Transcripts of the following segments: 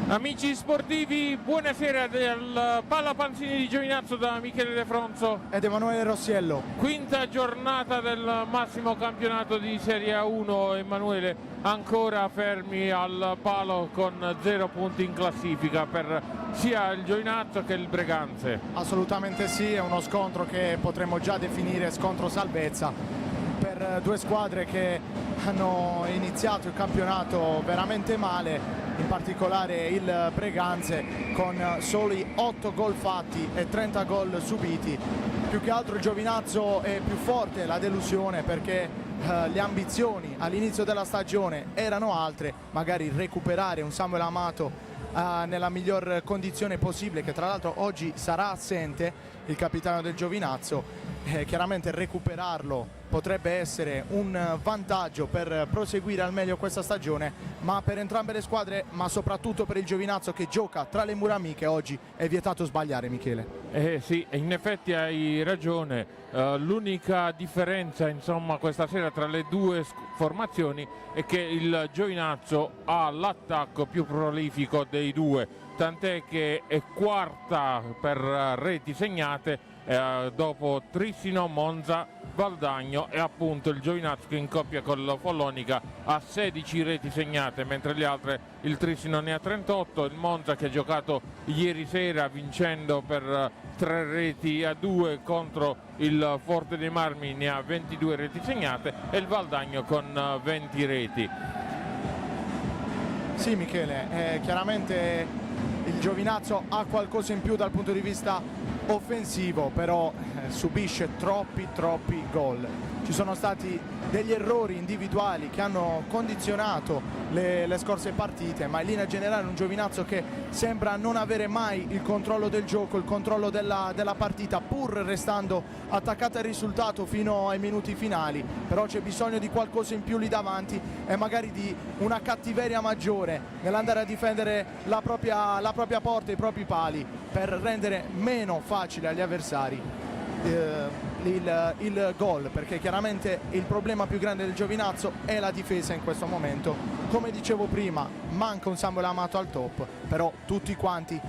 Amici sportivi, buonasera del Palla Panzini di Giovinazzo da Michele De Fronzo ed Emanuele Rossiello. Quinta giornata del massimo campionato di Serie A1. Emanuele, ancora fermi al palo con 0 punti in classifica per sia il Giovinazzo che il Breganze. Assolutamente sì, è uno scontro che potremmo già definire scontro salvezza per due squadre che hanno iniziato il campionato veramente male, in particolare il Breganze con soli 8 gol fatti e 30 gol subiti. Più che altro il Giovinazzo è più forte, la delusione, perché le ambizioni all'inizio della stagione erano altre, magari recuperare un Samuel Amato nella miglior condizione possibile, che tra l'altro oggi sarà assente, il capitano del Giovinazzo. Chiaramente recuperarlo potrebbe essere un vantaggio per proseguire al meglio questa stagione, ma per entrambe le squadre, ma soprattutto per il Giovinazzo che gioca tra le mura amiche, oggi è vietato sbagliare, Michele. Sì, in effetti hai ragione. L'unica differenza insomma questa sera tra le due formazioni è che il Giovinazzo ha l'attacco più prolifico dei due, tant'è che è quarta per reti segnate dopo Trissino, Monza, Valdagno, e appunto il Giovinazzo che in coppia con la Follonica ha 16 reti segnate, mentre le altre, il Trissino ne ha 38, il Monza che ha giocato ieri sera vincendo per 3-2 contro il Forte dei Marmi ne ha 22 reti segnate, e il Valdagno con 20 reti. Sì Michele, chiaramente il Giovinazzo ha qualcosa in più dal punto di vista offensivo, però subisce troppi gol. Ci sono stati degli errori individuali che hanno condizionato le scorse partite, ma in linea generale un Giovinazzo che sembra non avere mai il controllo del gioco, il controllo della partita, pur restando attaccata al risultato fino ai minuti finali. Però c'è bisogno di qualcosa in più lì davanti e magari di una cattiveria maggiore nell'andare a difendere la propria porta, i propri pali, per rendere meno facile agli avversari il gol, perché chiaramente il problema più grande del Giovinazzo è la difesa in questo momento. Come dicevo prima, manca un Samuel Amato al top, però tutti quanti,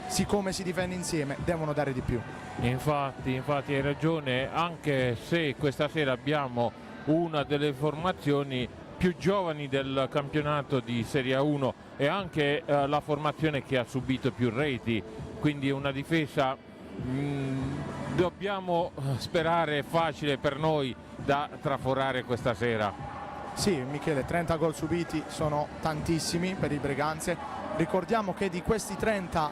siccome si difende insieme, devono dare di più. Infatti hai ragione, anche se questa sera abbiamo una delle formazioni più giovani del campionato di Serie A1 e anche la formazione che ha subito più reti, quindi una difesa dobbiamo sperare facile per noi da traforare questa sera. Sì Michele, 30 gol subiti sono tantissimi per il Breganze. Ricordiamo che di questi 30,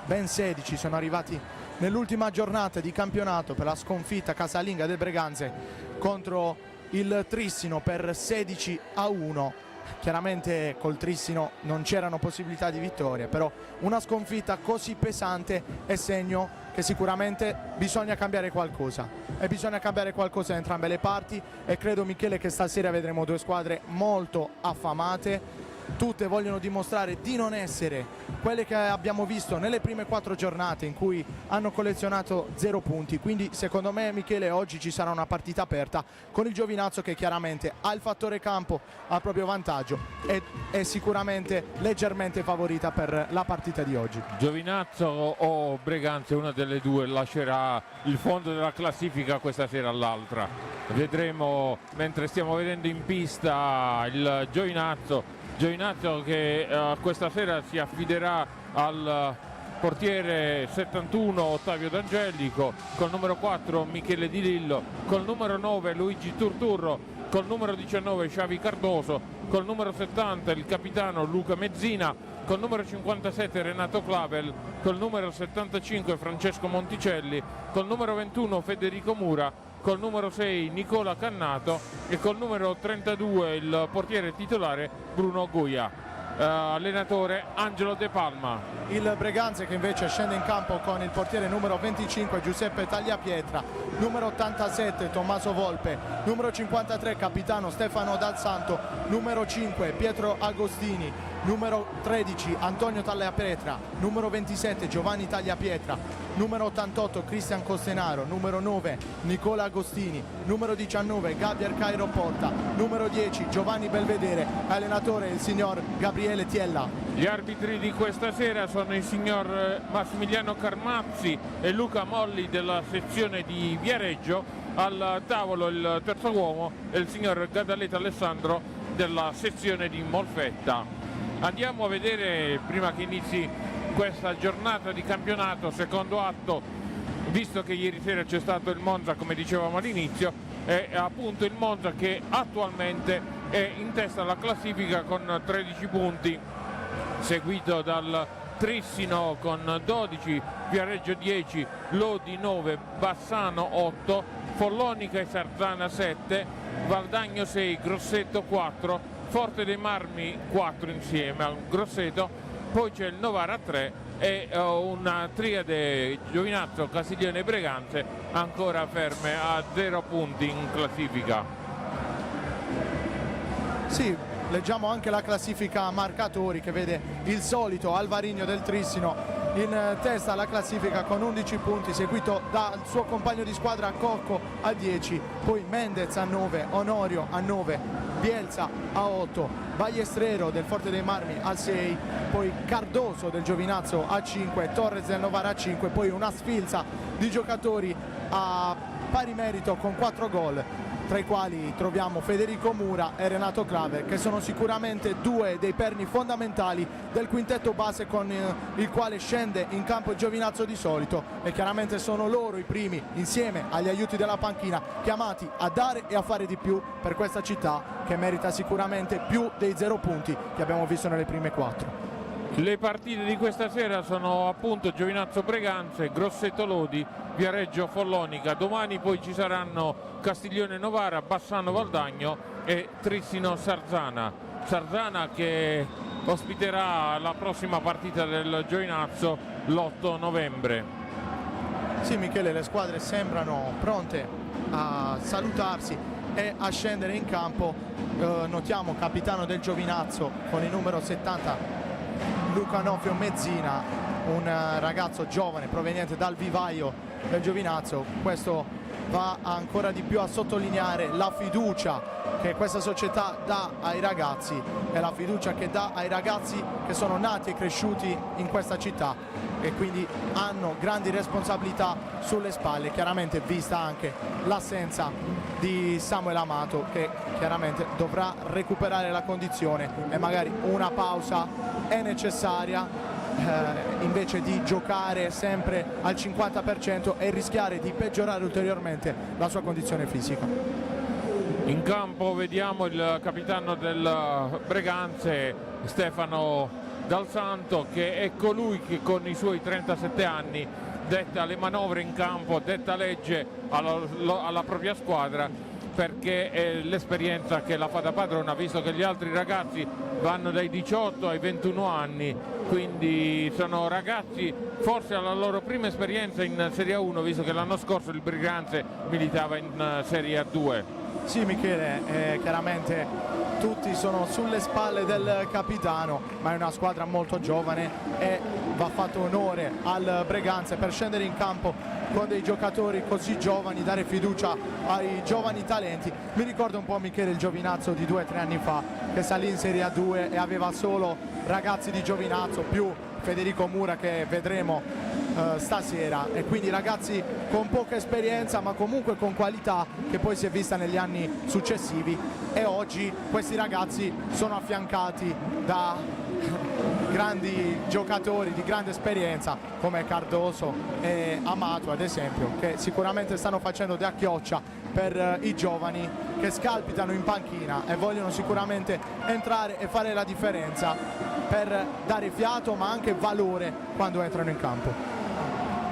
ben 16 sono arrivati nell'ultima giornata di campionato per la sconfitta casalinga del Breganze contro il Trissino per 16-1. Chiaramente col Trissino non c'erano possibilità di vittoria, però una sconfitta così pesante è segno che sicuramente bisogna cambiare qualcosa, e bisogna cambiare qualcosa da entrambe le parti, e credo Michele che stasera vedremo due squadre molto affamate. Tutte vogliono dimostrare di non essere quelle che abbiamo visto nelle prime 4 giornate in cui hanno collezionato 0 punti, quindi secondo me Michele oggi ci sarà una partita aperta con il Giovinazzo che chiaramente ha il fattore campo a proprio vantaggio e è sicuramente leggermente favorita per la partita di oggi. Giovinazzo o Breganze, una delle due lascerà il fondo della classifica questa sera all'altra. Vedremo, mentre stiamo vedendo in pista il Giovinazzo che questa sera si affiderà al portiere 71 Ottavio D'Angelico, col numero 4 Michele Di Lillo, col numero 9 Luigi Turturro, col numero 19 Xavi Cardoso, col numero 70 il capitano Luca Mezzina, col numero 57 Renato Clavel, col numero 75 Francesco Monticelli, col numero 21 Federico Mura, col numero 6 Nicola Cannato e col numero 32 il portiere titolare Bruno Guia. Allenatore Angelo De Palma. Il Breganze che invece scende in campo con il portiere numero 25 Giuseppe Tagliapietra, numero 87 Tommaso Volpe, numero 53 capitano Stefano Dal Santo, numero 5 Pietro Agostini, numero 13 Antonio Tagliapietra, numero 27 Giovanni Tagliapietra, numero 88 Cristian Costenaro, numero 9 Nicola Agostini, numero 19 Gabriel Cairo Porta, numero 10 Giovanni Belvedere, allenatore il signor Gabriele Tiella. Gli arbitri di questa sera sono il signor Massimiliano Carmazzi e Luca Molli della sezione di Viareggio, al tavolo il terzo uomo è il signor Gadaleta Alessandro della sezione di Molfetta. Andiamo a vedere, prima che inizi questa giornata di campionato, secondo atto, visto che ieri sera c'è stato il Monza, come dicevamo all'inizio, è appunto il Monza che attualmente è in testa alla classifica con 13 punti, seguito dal Trissino con 12, Viareggio 10, Lodi 9, Bassano 8, Follonica e Sarzana 7, Valdagno 6, Grosseto 4, Forte dei Marmi 4 insieme al Grosseto, poi c'è il Novara 3 e una triade Giovinazzo, Castiglione e Breganze ancora ferme a 0 punti in classifica. Sì, leggiamo anche la classifica marcatori che vede il solito Alvarino del Trissino in testa alla classifica con 11 punti, seguito dal suo compagno di squadra Cocco a 10, poi Mendez a 9, Onorio a 9, Bielsa a 8, Balliestrero del Forte dei Marmi a 6, poi Cardoso del Giovinazzo a 5, Torres del Novara a 5, poi una sfilza di giocatori a pari merito con 4 gol, tra i quali troviamo Federico Mura e Renato Claver, che sono sicuramente due dei perni fondamentali del quintetto base con il quale scende in campo il Giovinazzo di solito, e chiaramente sono loro i primi, insieme agli aiuti della panchina, chiamati a dare e a fare di più per questa città che merita sicuramente più dei 0 punti che abbiamo visto nelle prime 4. Le partite di questa sera sono appunto Giovinazzo Breganze, Grosseto Lodi, Viareggio Follonica. Domani poi ci saranno Castiglione Novara, Bassano Valdagno e Trissino Sarzana. Sarzana che ospiterà la prossima partita del Giovinazzo l'8 novembre. Sì Michele, le squadre sembrano pronte a salutarsi e a scendere in campo. Notiamo capitano del Giovinazzo con il numero 70 Luca Nofio Mezzina, un ragazzo giovane proveniente dal vivaio del Giovinazzo. Questo va ancora di più a sottolineare la fiducia che questa società dà ai ragazzi e la fiducia che dà ai ragazzi che sono nati e cresciuti in questa città e quindi hanno grandi responsabilità sulle spalle, chiaramente vista anche l'assenza di Samuel Amato, che chiaramente dovrà recuperare la condizione e magari una pausa è necessaria invece di giocare sempre al 50% e rischiare di peggiorare ulteriormente la sua condizione fisica. In campo vediamo il capitano del Breganze, Stefano Dal Santo, che è colui che con i suoi 37 anni detta le manovre in campo, detta legge alla propria squadra, perché è l'esperienza che la fa da padrona, visto che gli altri ragazzi vanno dai 18 ai 21 anni, quindi sono ragazzi forse alla loro prima esperienza in Serie A1, visto che l'anno scorso il Breganze militava in Serie A2. Sì Michele, chiaramente tutti sono sulle spalle del capitano, ma è una squadra molto giovane e va fatto onore al Breganze per scendere in campo con dei giocatori così giovani, dare fiducia ai giovani talenti. Mi ricordo un po' Michele il Giovinazzo di 2 o 3 anni fa, che salì in Serie A2 e aveva solo ragazzi di Giovinazzo più Federico Mura che vedremo stasera, e quindi ragazzi con poca esperienza ma comunque con qualità che poi si è vista negli anni successivi, e oggi questi ragazzi sono affiancati da grandi giocatori di grande esperienza come Cardoso e Amato ad esempio, che sicuramente stanno facendo da chioccia per i giovani che scalpitano in panchina e vogliono sicuramente entrare e fare la differenza per dare fiato ma anche valore quando entrano in campo.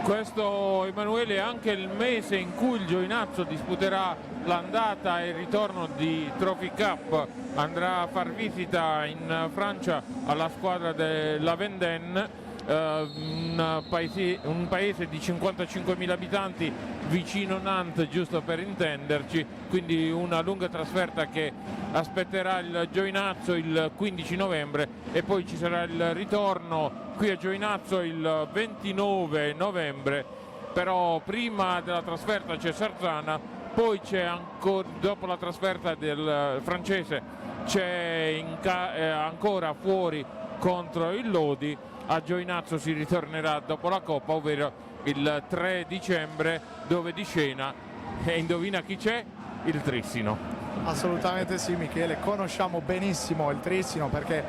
Questo, Emanuele, è anche il mese in cui il Giovinazzo disputerà l'andata e il ritorno di Trophy Cup, andrà a far visita in Francia alla squadra della Vendenne, un paese di 55.000 abitanti vicino Nantes, giusto per intenderci, quindi una lunga trasferta che aspetterà il Giovinazzo il 15 novembre e poi ci sarà il ritorno qui a Giovinazzo il 29 novembre, però prima della trasferta c'è Sarzana, poi c'è ancora, dopo la trasferta del francese c'è ancora fuori contro il Lodi. A Giovinazzo si ritornerà dopo la Coppa, ovvero il 3 dicembre, dove di scena, e indovina chi c'è? Il Trissino. Assolutamente sì, Michele, conosciamo benissimo il Trissino perché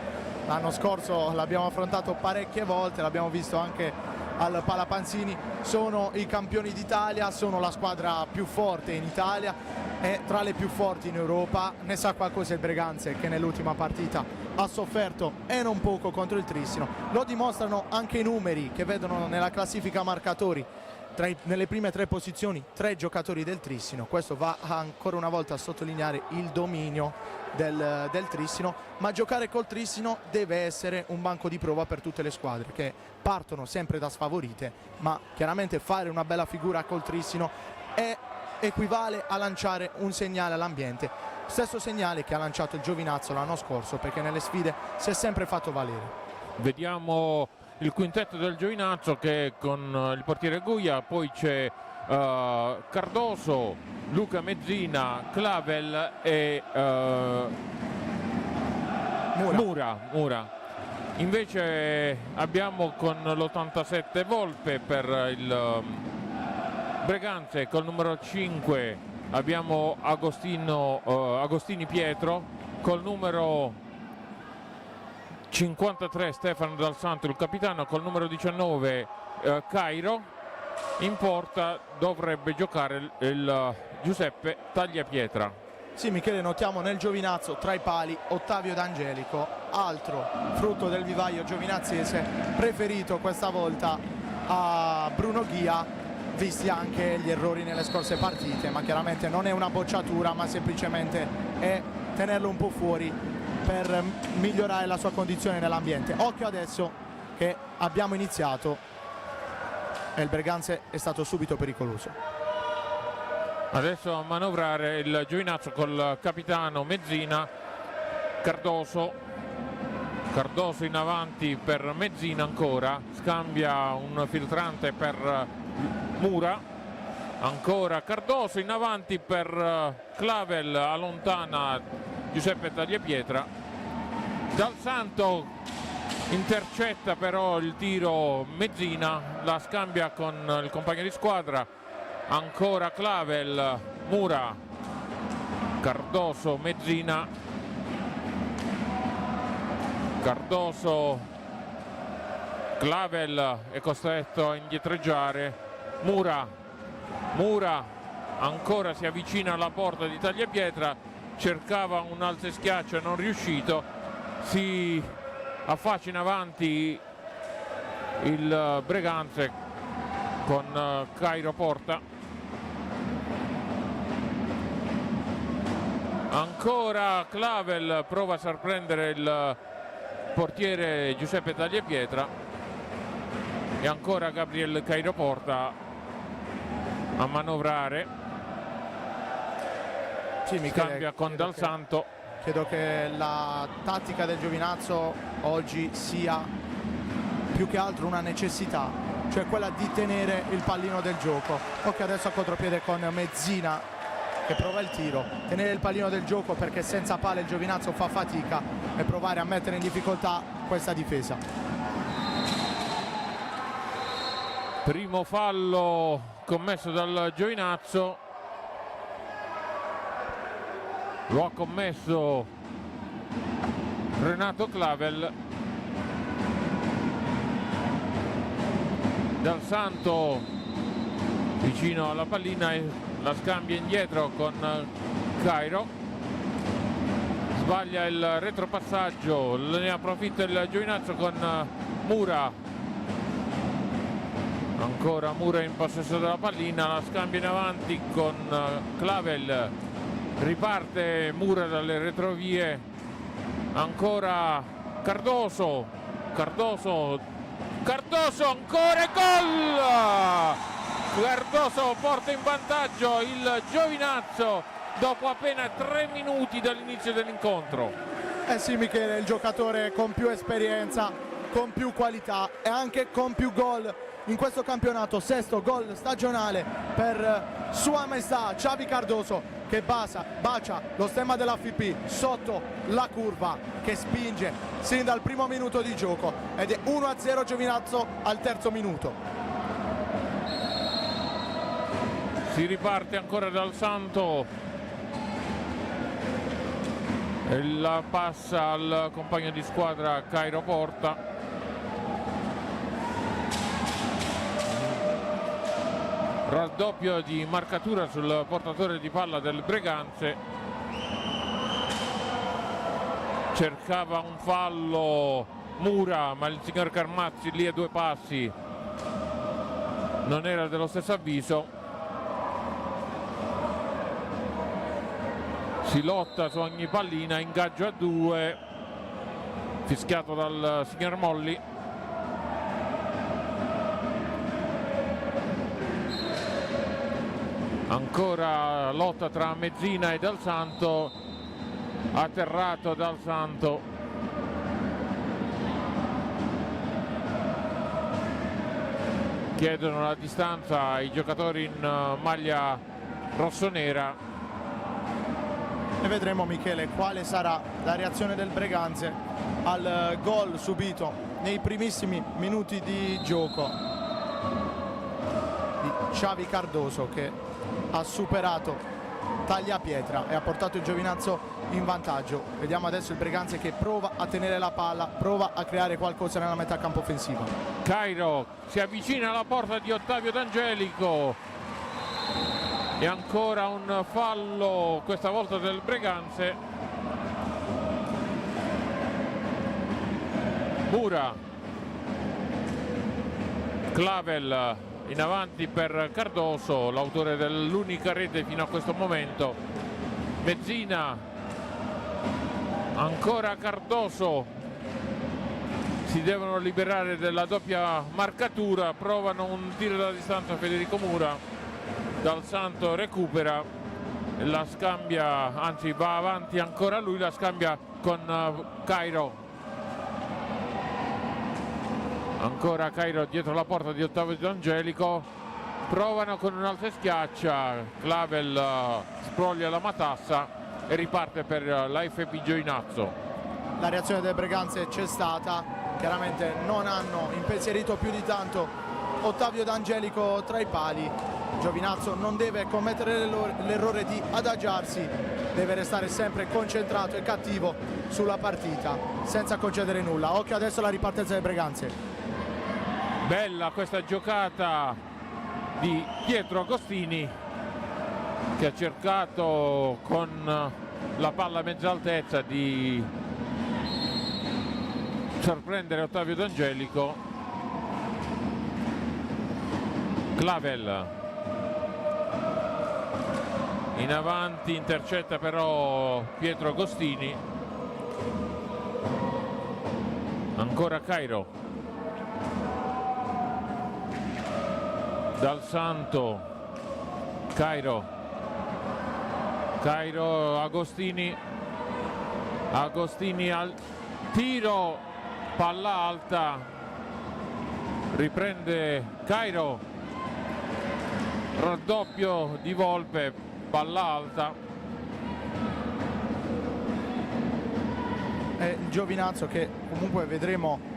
l'anno scorso l'abbiamo affrontato parecchie volte, l'abbiamo visto anche al Palapanzini, sono i campioni d'Italia, sono la squadra più forte in Italia e tra le più forti in Europa. Ne sa qualcosa il Breganze, che nell'ultima partita ha sofferto e non poco contro il Trissino, lo dimostrano anche i numeri che vedono nella classifica marcatori. Nelle prime 3 posizioni 3 giocatori del Trissino, questo va ancora una volta a sottolineare il dominio del Trissino, ma giocare col Trissino deve essere un banco di prova per tutte le squadre che partono sempre da sfavorite, ma chiaramente fare una bella figura col Trissino equivale a lanciare un segnale all'ambiente, stesso segnale che ha lanciato il Giovinazzo l'anno scorso, perché nelle sfide si è sempre fatto valere. Vediamo il quintetto del Giovinazzo che con il portiere Guia, poi c'è Cardoso, Luca Mezzina, Clavel e Mura. Invece abbiamo con l'87 Volpe per il Breganze, col numero 5 abbiamo Agostini Pietro, col numero 53 Stefano Dal Santo il capitano, col numero 19 Cairo. In porta dovrebbe giocare il Giuseppe Tagliapietra. Sì, Michele, notiamo nel Giovinazzo tra i pali Ottavio D'Angelico, altro frutto del vivaio giovinazzese, preferito questa volta a Bruno Ghia, visti anche gli errori nelle scorse partite, ma chiaramente non è una bocciatura, ma semplicemente è tenerlo un po' fuori per migliorare la sua condizione nell'ambiente. Occhio adesso che abbiamo iniziato e il Breganze è stato subito pericoloso. Adesso a manovrare il Giovinazzo col capitano Mezzina, Cardoso in avanti per Mezzina, ancora scambia un filtrante per Mura, ancora Cardoso in avanti per Clavel, allontana Giuseppe Tagliapietra. Dal Santo intercetta però il tiro Mezzina, la scambia con il compagno di squadra, ancora Clavel, Mura, Cardoso, Mezzina, Cardoso, Clavel è costretto a indietreggiare, Mura ancora si avvicina alla porta di Tagliapietra, cercava un alzo e schiaccio, non riuscito, si affaccia in avanti il Breganze con Cairo Porta, ancora Clavel prova a sorprendere il portiere Giuseppe Tagliapietra e ancora Gabriel Cairo Porta a manovrare. Sì, Michele, cambia con Dal Santo. Credo che la tattica del Giovinazzo oggi sia più che altro una necessità, cioè quella di tenere il pallino del gioco. Ok, adesso a contropiede con Mezzina che prova il tiro, tenere il pallino del gioco perché senza palla il Giovinazzo fa fatica, e provare a mettere in difficoltà questa difesa. Primo fallo commesso dal Giovinazzo, lo ha commesso Renato Clavel. Dal Santo vicino alla pallina e la scambia indietro con Cairo, sbaglia il retropassaggio, ne approfitta il Giovinazzo con Mura, ancora Mura in possesso della pallina, la scambia in avanti con Clavel, riparte Mura dalle retrovie, ancora Cardoso ancora, gol Cardoso porta in vantaggio il Giovinazzo dopo appena 3 minuti dall'inizio dell'incontro. Eh sì Michele, il giocatore con più esperienza, con più qualità e anche con più gol in questo campionato, 6º gol stagionale per Sua Maestà Xavi Cardoso, che bacia lo stemma dell'AFP sotto la curva, che spinge sin dal primo minuto di gioco, ed è 1-0 Giovinazzo al terzo minuto. Si riparte ancora dal Santo e la passa al compagno di squadra Cairo Porta. Raddoppio di marcatura sul portatore di palla del Breganze. Cercava un fallo Mura, ma il signor Carmazzi lì a 2 passi non era dello stesso avviso. Si lotta su ogni pallina, ingaggio a 2 fischiato dal signor Molli. Ancora lotta tra Mezzina e Dal Santo, atterrato Dal Santo. Chiedono la distanza ai giocatori in maglia rossonera. E vedremo Michele quale sarà la reazione del Breganze al gol subito nei primissimi minuti di gioco di Xavi Cardoso, che ha superato Tagliapietra e ha portato il Giovinazzo in vantaggio. Vediamo adesso il Breganze che prova a tenere la palla, prova a creare qualcosa nella metà campo offensiva. Cairo si avvicina alla porta di Ottavio D'Angelico e ancora un fallo, questa volta del Breganze. Mura, Clavel in avanti per Cardoso, l'autore dell'unica rete fino a questo momento. Mezzina, ancora Cardoso, si devono liberare della doppia marcatura, provano un tiro da distanza Federico Mura, Dal Santo recupera, la scambia, anzi va avanti ancora lui, la scambia con Cairo. Ancora Cairo dietro la porta di Ottavio D'Angelico, provano con un'altra schiaccia, Clavel sproglia la matassa e riparte per l'AFP Giovinazzo. La reazione del Breganze c'è stata, chiaramente non hanno impensierito più di tanto Ottavio D'Angelico tra i pali. Giovinazzo non deve commettere l'errore di adagiarsi, deve restare sempre concentrato e cattivo sulla partita senza concedere nulla. Occhio adesso alla ripartenza del Breganze. Bella questa giocata di Pietro Agostini, che ha cercato con la palla a mezza altezza di sorprendere Ottavio D'Angelico. Clavel in avanti, intercetta però Pietro Agostini. Ancora Cairo, Dal Santo, Cairo, Agostini al tiro, palla alta, riprende Cairo, raddoppio di Volpe, palla alta. È il Giovinazzo che comunque vedremo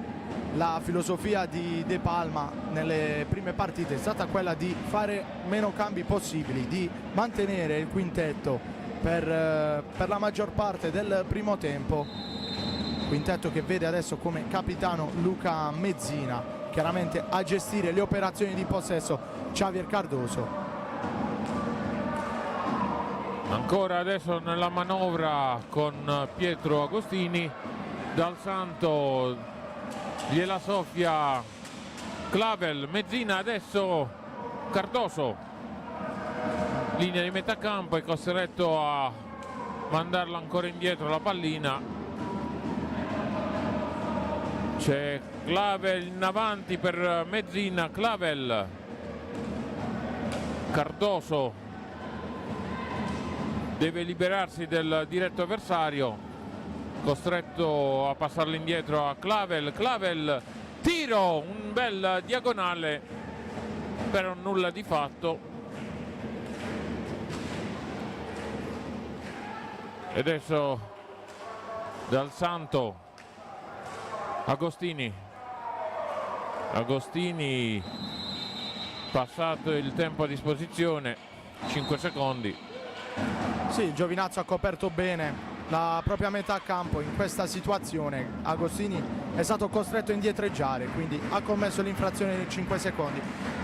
la filosofia di De Palma nelle prime partite è stata quella di fare meno cambi possibili, di mantenere il quintetto per la maggior parte del primo tempo. Quintetto che vede adesso come capitano Luca Mezzina, chiaramente a gestire le operazioni di possesso Xavier Cardoso. Ancora adesso nella manovra con Pietro Agostini, Dal Santo gliela soffia Clavel, Mezzina, adesso Cardoso, linea di metà campo, è costretto a mandarla ancora indietro la pallina. C'è Clavel in avanti per Mezzina, Clavel Cardoso deve liberarsi del diretto avversario, costretto a passarlo indietro a Clavel. Clavel, tiro, un bel diagonale, però nulla di fatto. E adesso Dal Santo, Agostini, passato il tempo a disposizione, 5 secondi. Sì, il Giovinazzo ha coperto bene la propria metà campo in questa situazione. Agostini è stato costretto a indietreggiare, quindi ha commesso l'infrazione dei 5 secondi,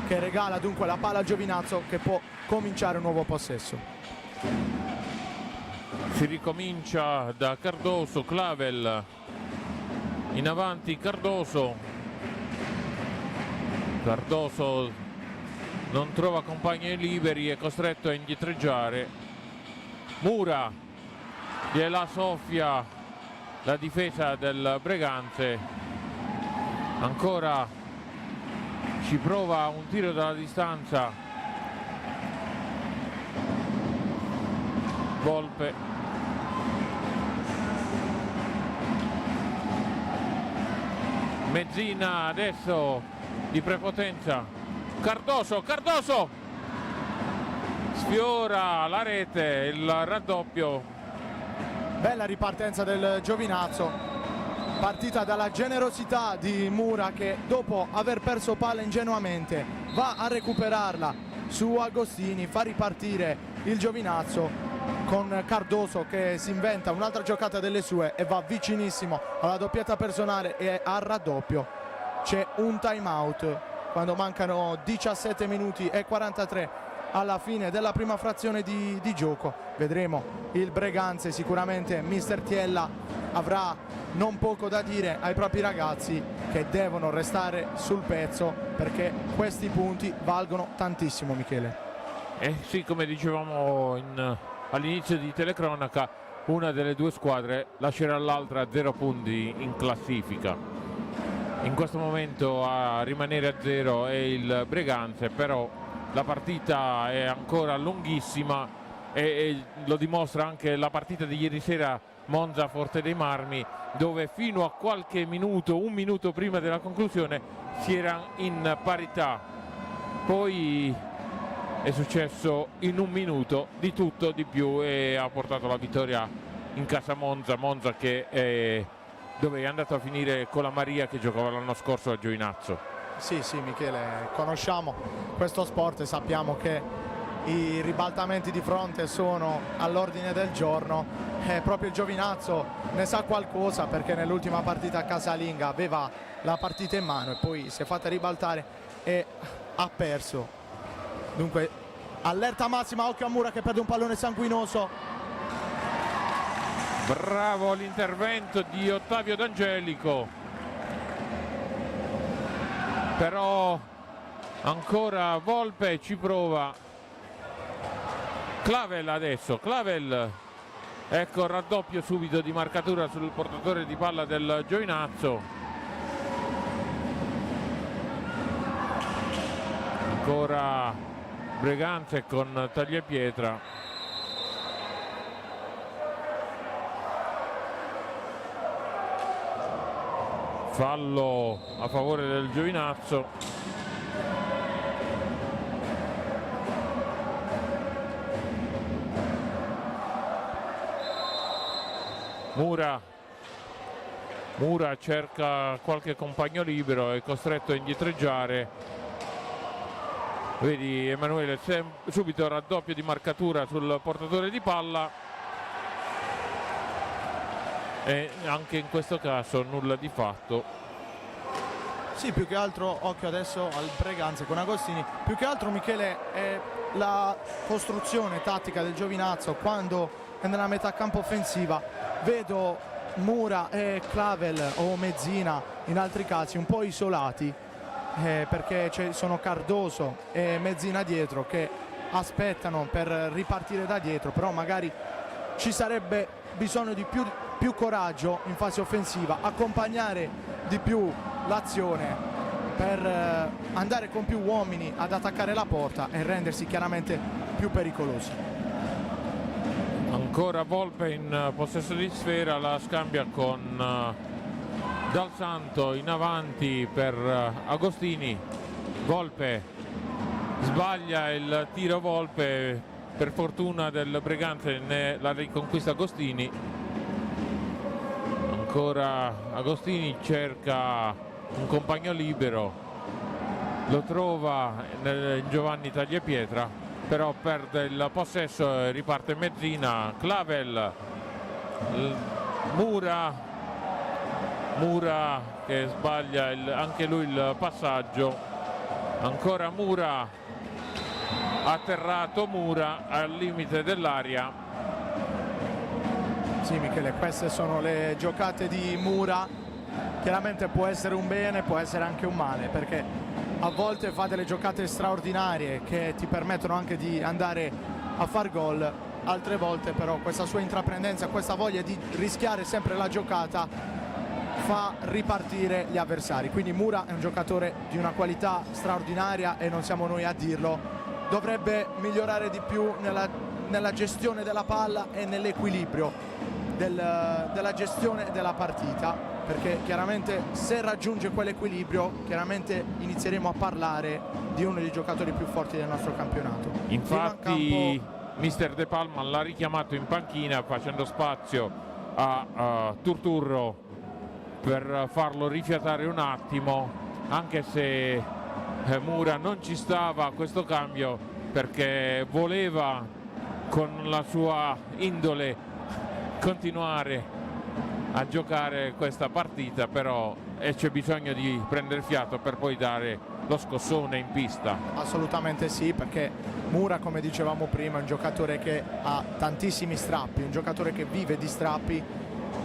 che regala dunque la palla al Giovinazzo, che può cominciare un nuovo possesso. Si ricomincia da Cardoso. Clavel in avanti, Cardoso non trova compagni liberi, è costretto a indietreggiare. Mura, gliela soffia la difesa del Breganze, ancora ci prova un tiro dalla distanza Volpe. Mezzina adesso di prepotenza, Cardoso sfiora la rete, il raddoppio. Bella ripartenza del Giovinazzo, partita dalla generosità di Mura, che dopo aver perso palla ingenuamente va a recuperarla su Agostini, fa ripartire il Giovinazzo con Cardoso che si inventa un'altra giocata delle sue e va vicinissimo alla doppietta personale e al raddoppio. C'è un time out quando mancano 17 minuti e 43 alla fine della prima frazione di gioco. Vedremo il Breganze, sicuramente mister Tiella avrà non poco da dire ai propri ragazzi, che devono restare sul pezzo perché questi punti valgono tantissimo, Michele. Sì, come dicevamo all'inizio di telecronaca, una delle due squadre lascerà l'altra a 0 punti in classifica. In questo momento a rimanere a 0 è il Breganze, però la partita è ancora lunghissima e lo dimostra anche la partita di ieri sera Monza Forte dei Marmi, dove fino a qualche minuto, un minuto prima della conclusione, si era in parità. Poi è successo in un minuto di tutto, di più, e ha portato la vittoria in casa Monza che dove è andato a finire con la Maria, che giocava l'anno scorso a Giovinazzo. Sì, Michele, conosciamo questo sport e sappiamo che i ribaltamenti di fronte sono all'ordine del giorno, e proprio il Giovinazzo ne sa qualcosa, perché nell'ultima partita a casalinga aveva la partita in mano e poi si è fatta ribaltare e ha perso. Dunque allerta massima, occhio a Mura che perde un pallone sanguinoso. Bravo l'intervento di Ottavio D'Angelico, però ancora Volpe ci prova. Clavel adesso, ecco il raddoppio subito di marcatura sul portatore di palla del Giovinazzo. Ancora Breganze con tagliapietra. Fallo a favore del Giovinazzo. Mura cerca qualche compagno libero, è costretto a indietreggiare. Vedi Emanuele, subito raddoppio di marcatura sul portatore di palla, e anche in questo caso nulla di fatto. Sì, più che altro occhio adesso al Breganze con Agostini. Più che altro, Michele, è la costruzione tattica del Giovinazzo quando è nella metà campo offensiva. Vedo Mura e Clavel o Mezzina in altri casi un po' isolati, perché ci sono Cardoso e Mezzina dietro che aspettano per ripartire da dietro, però magari ci sarebbe bisogno di più coraggio in fase offensiva, accompagnare di più l'azione per andare con più uomini ad attaccare la porta e rendersi chiaramente più pericolosi. Ancora Volpe in possesso di sfera, la scambia con Dal Santo in avanti per Agostini. Volpe sbaglia il tiro, Volpe, per fortuna del Breganze la riconquista Agostini. Ancora Agostini cerca un compagno libero, lo trova in Giovanni Tagliapietra, però perde il possesso e riparte Mezzina. Clavel, Mura che sbaglia anche lui il passaggio. Ancora Mura, atterrato Mura al limite dell'area. Sì, Michele, queste sono le giocate di Mura. Chiaramente può essere un bene, può essere anche un male, perché a volte fa delle giocate straordinarie che ti permettono anche di andare a far gol, altre volte però questa sua intraprendenza, questa voglia di rischiare sempre la giocata fa ripartire gli avversari. Quindi Mura è un giocatore di una qualità straordinaria e non siamo noi a dirlo. Dovrebbe migliorare di più nella gestione della palla e nell'equilibrio della gestione della partita, perché chiaramente se raggiunge quell'equilibrio chiaramente inizieremo a parlare di uno dei giocatori più forti del nostro campionato. Infatti mister De Palma l'ha richiamato in panchina facendo spazio a Turturro per farlo rifiatare un attimo, anche se Mura non ci stava a questo cambio, perché voleva con la sua indole continuare a giocare questa partita, però c'è bisogno di prendere fiato per poi dare lo scossone in pista. Assolutamente sì, perché Mura, come dicevamo prima, è un giocatore che ha tantissimi strappi, un giocatore che vive di strappi,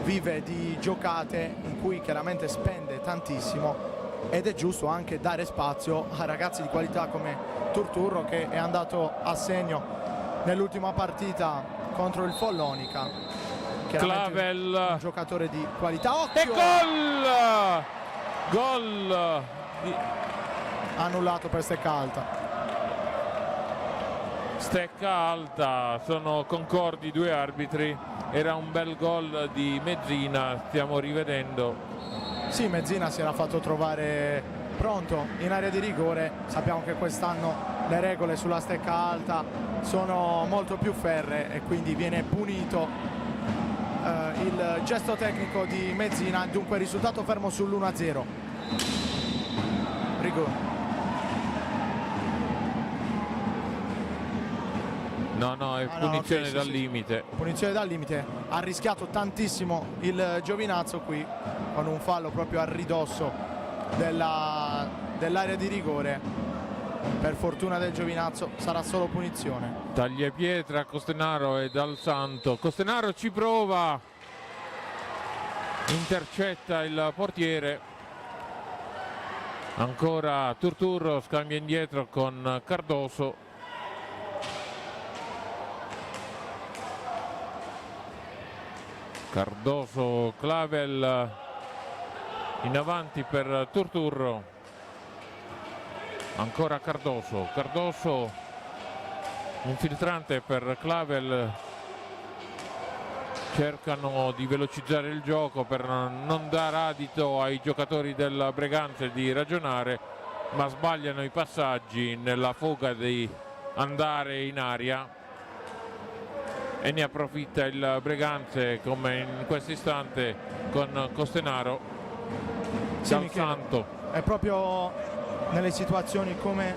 vive di giocate in cui chiaramente spende tantissimo, ed è giusto anche dare spazio a ragazzi di qualità come Turturro, che è andato a segno nell'ultima partita contro il Follonica. Clavel, un giocatore di qualità. Occhio! E gol annullato per stecca alta. Stecca alta, sono concordi due arbitri. Era un bel gol di Mezzina, stiamo rivedendo. Sì, Mezzina si era fatto trovare pronto in area di rigore. Sappiamo che quest'anno le regole sulla stecca alta sono molto più ferree e quindi viene punito il gesto tecnico di Mezzina. Dunque risultato fermo sull'1-0. Rigore. No, è punizione dal limite. Punizione dal limite. Ha rischiato tantissimo il Giovinazzo qui con un fallo proprio a ridosso dell'area di rigore. Per fortuna del Giovinazzo sarà solo punizione. Tagliapietra, Costenaro e Dal Santo. Costenaro ci prova, intercetta il portiere. Ancora Turturro, scambia indietro con Cardoso. Cardoso, Clavel in avanti per Turturro. Ancora Cardoso, un filtrante per Clavel. Cercano di velocizzare il gioco per non dare adito ai giocatori del Breganze di ragionare, ma sbagliano i passaggi nella foga di andare in aria, e ne approfitta il Breganze come in questo istante con Costenaro. Dal Santo. È proprio nelle situazioni come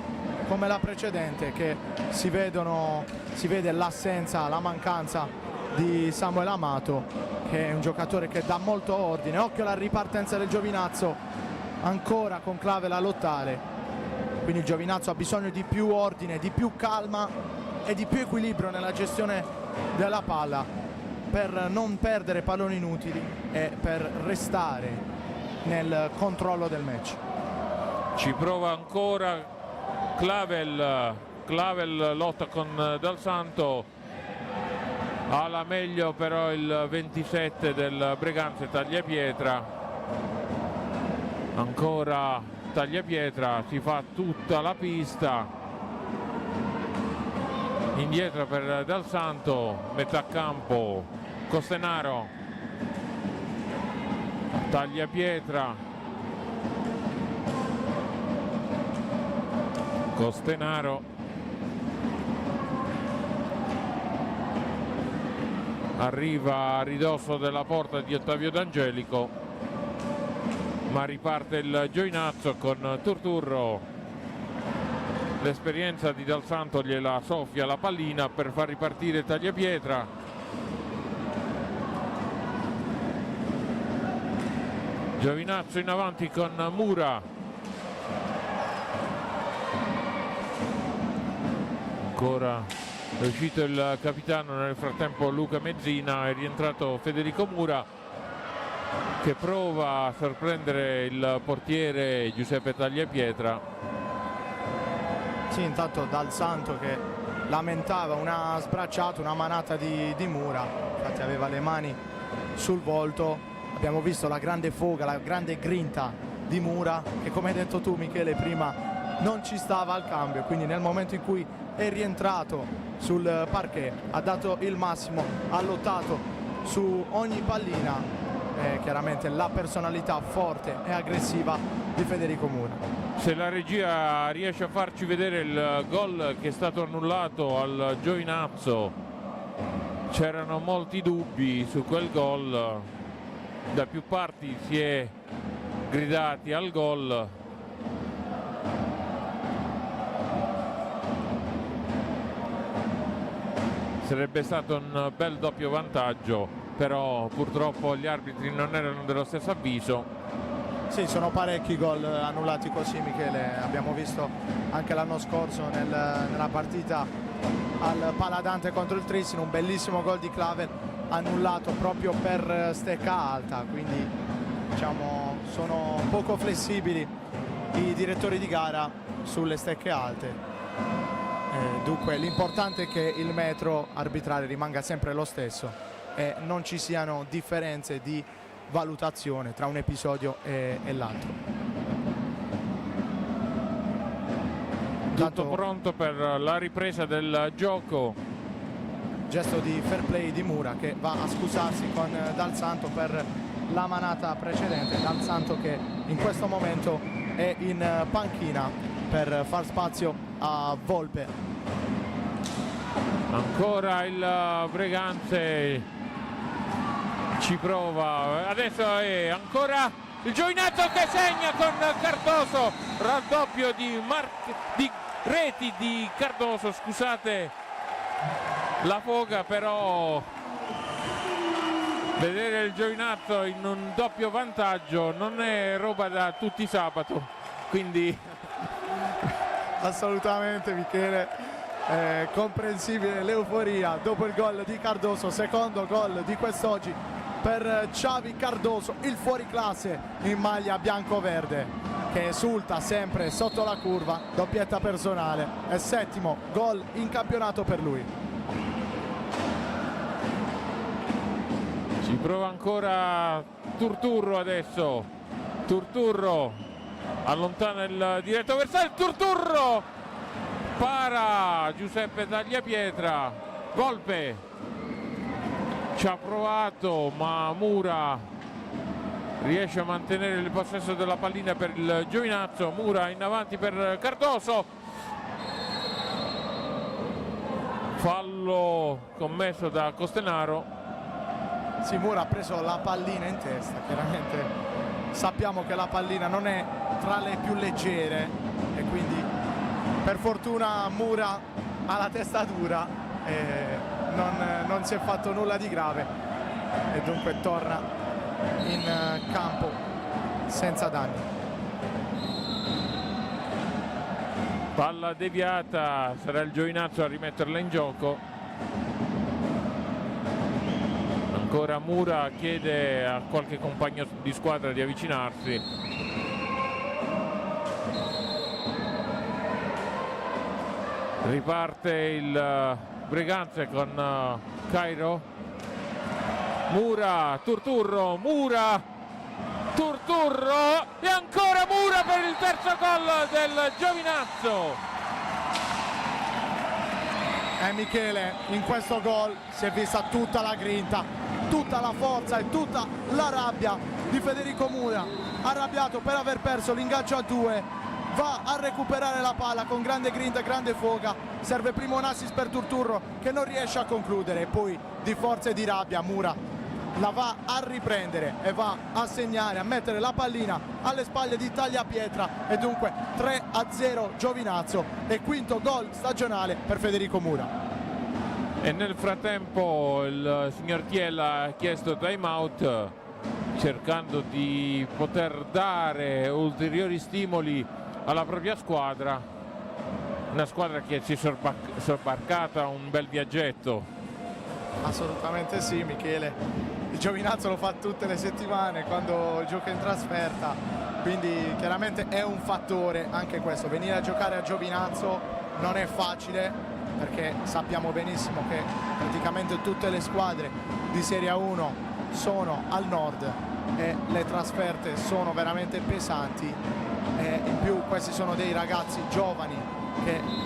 la precedente che si vede l'assenza, la mancanza di Samuel Amato, che è un giocatore che dà molto ordine. Occhio alla ripartenza del Giovinazzo, ancora con Clavel a lottare. Quindi il Giovinazzo ha bisogno di più ordine, di più calma e di più equilibrio nella gestione della palla, per non perdere palloni inutili e per restare nel controllo del match. Ci prova ancora Clavel lotta con Dal Santo, ha la meglio però il 27 del Breganze Tagliapietra. Ancora Tagliapietra, si fa tutta la pista, indietro per Dal Santo, metà campo Costenaro, Tagliapietra, Costenaro, arriva a ridosso della porta di Ottavio D'Angelico, ma riparte il Giovinazzo con Turturro. L'esperienza di Dal Santo gliela soffia la pallina per far ripartire Tagliapietra. Giovinazzo in avanti con Mura, ancora è uscito il capitano, nel frattempo Luca Mezzina, è rientrato Federico Mura che prova a sorprendere il portiere Giuseppe Tagliapietra. Sì, intanto Dal Santo che lamentava una sbracciata, una manata di Mura, infatti aveva le mani sul volto. Abbiamo visto la grande foga, la grande grinta di Mura che, come hai detto tu Michele prima, non ci stava al cambio, quindi nel momento in cui è rientrato sul parquet ha dato il massimo, ha lottato su ogni pallina, chiaramente la personalità forte e aggressiva di Federico Mura. Se la regia riesce a farci vedere il gol che è stato annullato al Giovinazzo, c'erano molti dubbi su quel gol, da più parti si è gridati al gol. Sarebbe stato un bel doppio vantaggio, però purtroppo gli arbitri non erano dello stesso avviso. Sì, sono parecchi gol annullati così Michele, abbiamo visto anche l'anno scorso nella partita al Paladante contro il Trissino un bellissimo gol di Clavel annullato proprio per stecca alta, quindi diciamo sono poco flessibili i direttori di gara sulle stecche alte. Dunque l'importante è che il metro arbitrale rimanga sempre lo stesso e non ci siano differenze di valutazione tra un episodio e l'altro. Tutto pronto per la ripresa del gioco. Gesto di fair play di Mura che va a scusarsi con Dal Santo per la manata precedente. Dal Santo che in questo momento è in panchina per far spazio a Volpe. Ancora il Breganze ci prova, adesso è ancora il Giovinazzo che segna con Cardoso, raddoppio di reti di Cardoso, scusate la foga, però vedere il Giovinazzo in un doppio vantaggio non è roba da tutti i sabato, quindi assolutamente Michele, comprensibile l'euforia dopo il gol di Cardoso, secondo gol di quest'oggi per Xavi Cardoso, il fuoriclasse in maglia bianco-verde che esulta sempre sotto la curva, doppietta personale e settimo gol in campionato per lui. Ci prova ancora Turturro adesso, Turturro allontana il diretto avversario, Turturro para Giuseppe Tagliapietra, Volpe ci ha provato ma Mura riesce a mantenere il possesso della pallina per il Giovinazzo. Mura in avanti per Cardoso, fallo commesso da Costenaro. Sì, Mura ha preso la pallina in testa, chiaramente sappiamo che la pallina non è tra le più leggere e quindi per fortuna Mura ha la testa dura e non si è fatto nulla di grave e dunque torna in campo senza danni. Palla deviata, sarà il Giovinazzo a rimetterla in gioco. Ancora Mura chiede a qualche compagno di squadra di avvicinarsi. Riparte il Breganze con Cairo. Mura, Turturro, Mura Turturro e ancora Mura per il terzo gol del Giovinazzo. Michele, in questo gol si è vista tutta la grinta, tutta la forza e tutta la rabbia di Federico Mura, arrabbiato per aver perso l'ingaggio a 2, va a recuperare la palla con grande grinta e grande foga, serve prima un assist per Turturro che non riesce a concludere, e poi di forza e di rabbia Mura la va a riprendere e va a segnare, a mettere la pallina alle spalle di Tagliapietra, e dunque 3-0 Giovinazzo e quinto gol stagionale per Federico Mura. E nel frattempo il signor Chiella ha chiesto time out, cercando di poter dare ulteriori stimoli alla propria squadra, una squadra che si è sobbarcata un bel viaggetto. Assolutamente sì, Michele. Il Giovinazzo lo fa tutte le settimane quando gioca in trasferta, quindi chiaramente è un fattore anche questo. Venire a giocare a Giovinazzo non è facile, perché sappiamo benissimo che praticamente tutte le squadre di Serie 1 sono al nord e le trasferte sono veramente pesanti, e in più questi sono dei ragazzi giovani che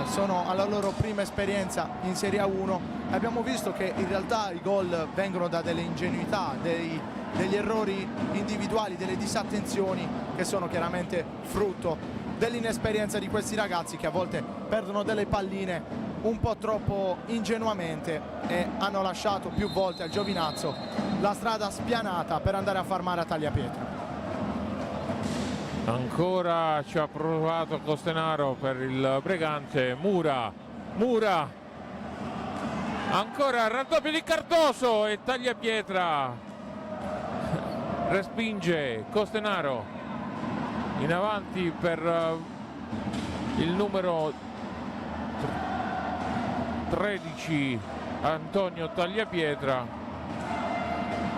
sono alla loro prima esperienza in Serie 1. Abbiamo visto che in realtà i gol vengono da delle ingenuità, degli errori individuali, delle disattenzioni che sono chiaramente frutto dell'inesperienza di questi ragazzi, che a volte perdono delle palline un po' troppo ingenuamente e hanno lasciato più volte al Giovinazzo la strada spianata per andare a far male a Tagliapietra. Ancora ci ha provato Costenaro per il Breganze. Mura, ancora raddoppio di Cardoso e Tagliapietra respinge Costenaro. In avanti per il numero 13 Antonio Tagliapietra.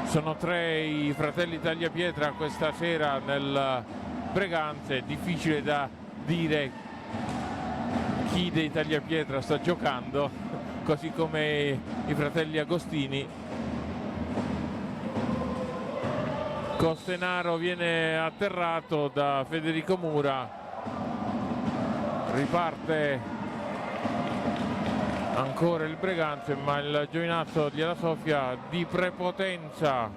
Sono 3 i fratelli Tagliapietra questa sera nel Breganze. È difficile da dire chi dei Tagliapietra sta giocando, così come i fratelli Agostini. Costenaro viene atterrato da Federico Mura, riparte ancora il Breganze, ma il Giovinazzo di Alla Sofia di prepotenza.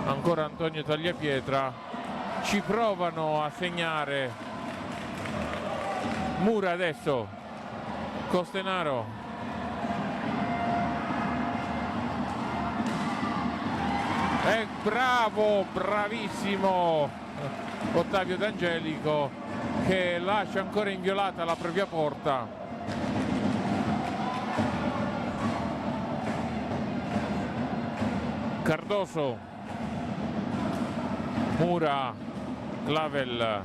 Ancora Antonio Tagliapietra, ci provano a segnare. Mura adesso, Costenaro, è bravissimo Ottavio D'Angelico, che lascia ancora inviolata la propria porta. Cardoso, Mura, Clavel,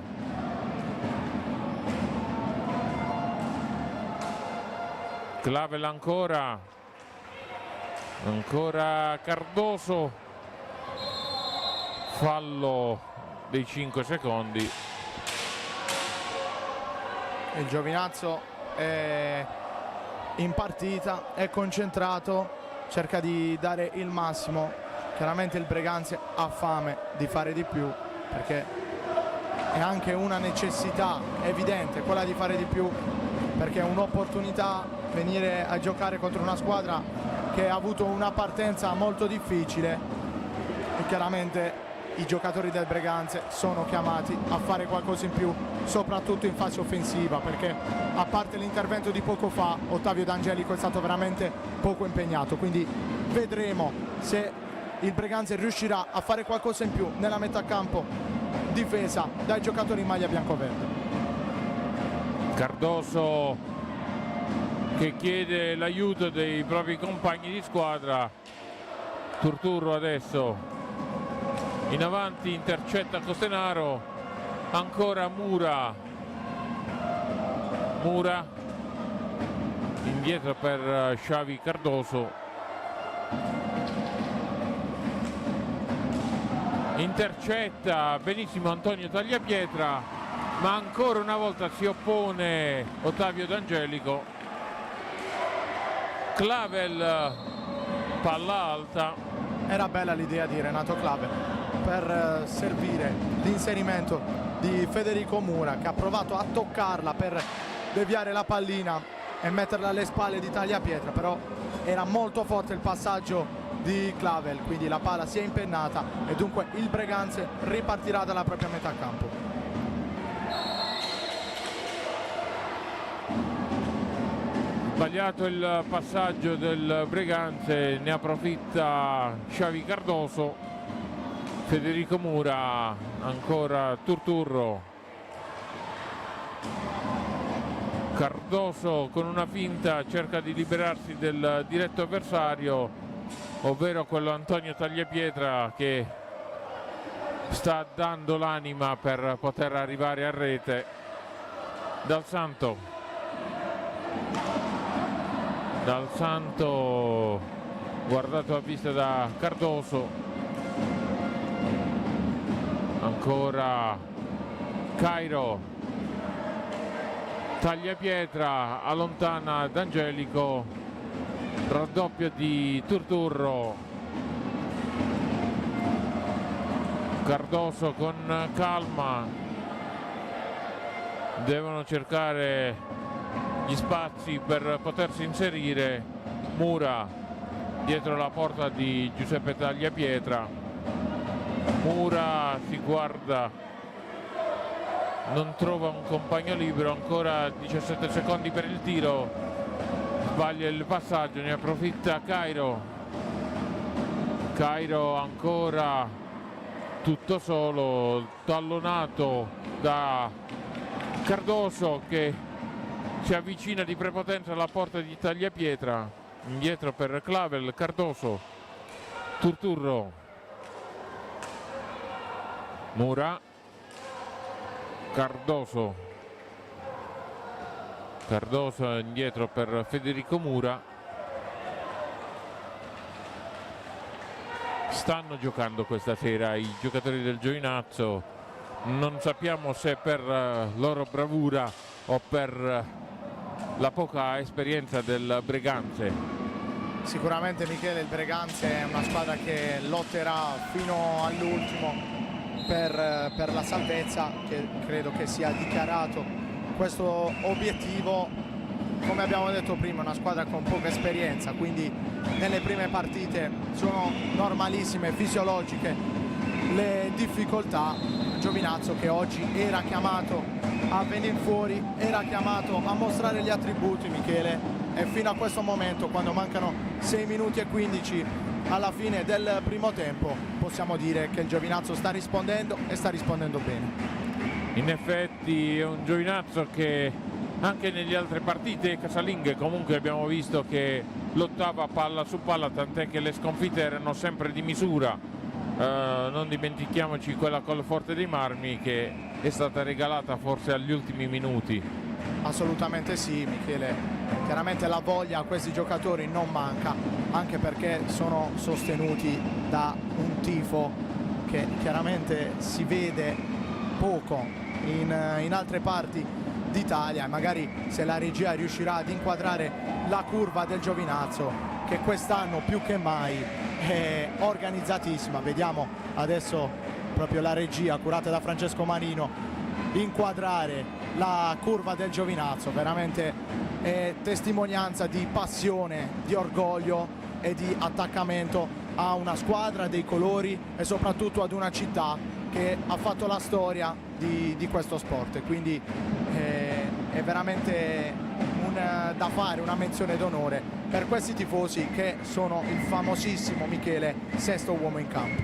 ancora Cardoso, fallo dei 5 secondi. Il Giovinazzo è in partita, è concentrato, cerca di dare il massimo. Chiaramente il Breganze ha fame di fare di più, perché è anche una necessità evidente quella di fare di più, perché è un'opportunità venire a giocare contro una squadra che ha avuto una partenza molto difficile, e chiaramente i giocatori del Breganze sono chiamati a fare qualcosa in più, soprattutto in fase offensiva, perché a parte l'intervento di poco fa Ottavio D'Angelico è stato veramente poco impegnato, quindi vedremo se il Breganze riuscirà a fare qualcosa in più nella metà campo difesa dai giocatori in maglia biancoverde. Cardoso che chiede l'aiuto dei propri compagni di squadra. Turturro adesso in avanti, intercetta Costenaro, ancora Mura, indietro per Xavi Cardoso, intercetta benissimo Antonio Tagliapietra, ma ancora una volta si oppone Ottavio D'Angelico. Clavel, palla alta. Era bella l'idea di Renato Clavel, per servire l'inserimento di Federico Mura, che ha provato a toccarla per deviare la pallina e metterla alle spalle di Tagliapietra, però era molto forte il passaggio di Clavel, quindi la palla si è impennata e dunque il Breganze ripartirà dalla propria metà campo. Sbagliato il passaggio del Breganze, ne approfitta Xavi Cardoso. Federico Mura, ancora Turturro. Cardoso con una finta cerca di liberarsi del diretto avversario, ovvero quello Antonio Tagliapietra, che sta dando l'anima per poter arrivare a rete. Dal Santo guardato a vista da Cardoso, ancora Cairo, Tagliapietra allontana D'Angelico, raddoppio di Turturro. Cardoso con calma, devono cercare gli spazi per potersi inserire. Mura dietro la porta di Giuseppe Tagliapietra. Mura si guarda, non trova un compagno libero, ancora 17 secondi per il tiro, sbaglia il passaggio, ne approfitta Cairo. Cairo ancora tutto solo, tallonato da Cardoso, che si avvicina di prepotenza alla porta di Tagliapietra. Indietro per Clavel, Cardoso, Turturro, Mura, Cardoso indietro per Federico Mura. Stanno giocando questa sera i giocatori del Giovinazzo, non sappiamo se per loro bravura o per la poca esperienza del Breganze. Sicuramente, Michele, il Breganze è una squadra che lotterà fino all'ultimo per la salvezza, che credo che sia dichiarato questo obiettivo. Come abbiamo detto prima, è una squadra con poca esperienza, quindi nelle prime partite sono normalissime, fisiologiche le difficoltà. Giovinazzo, che oggi era chiamato a venire fuori, era chiamato a mostrare gli attributi, Michele, e fino a questo momento, quando mancano 6 minuti e 15 alla fine del primo tempo, possiamo dire che il Giovinazzo sta rispondendo e sta rispondendo bene. In effetti è un Giovinazzo che anche nelle altre partite casalinghe comunque abbiamo visto che lottava palla su palla, tant'è che le sconfitte erano sempre di misura. Non dimentichiamoci quella col Forte dei Marmi, che è stata regalata forse agli ultimi minuti. Assolutamente sì, Michele, chiaramente la voglia a questi giocatori non manca, anche perché sono sostenuti da un tifo che chiaramente si vede poco in altre parti d'Italia. Magari se la regia riuscirà ad inquadrare la curva del Giovinazzo, che quest'anno più che mai è organizzatissima. Vediamo adesso proprio la regia curata da Francesco Marino inquadrare la curva del Giovinazzo. Veramente è testimonianza di passione, di orgoglio e di attaccamento a una squadra, dei colori e soprattutto ad una città che ha fatto la storia di questo sport, e quindi è veramente da fare una menzione d'onore per questi tifosi, che sono il famosissimo, Michele, sesto uomo in campo.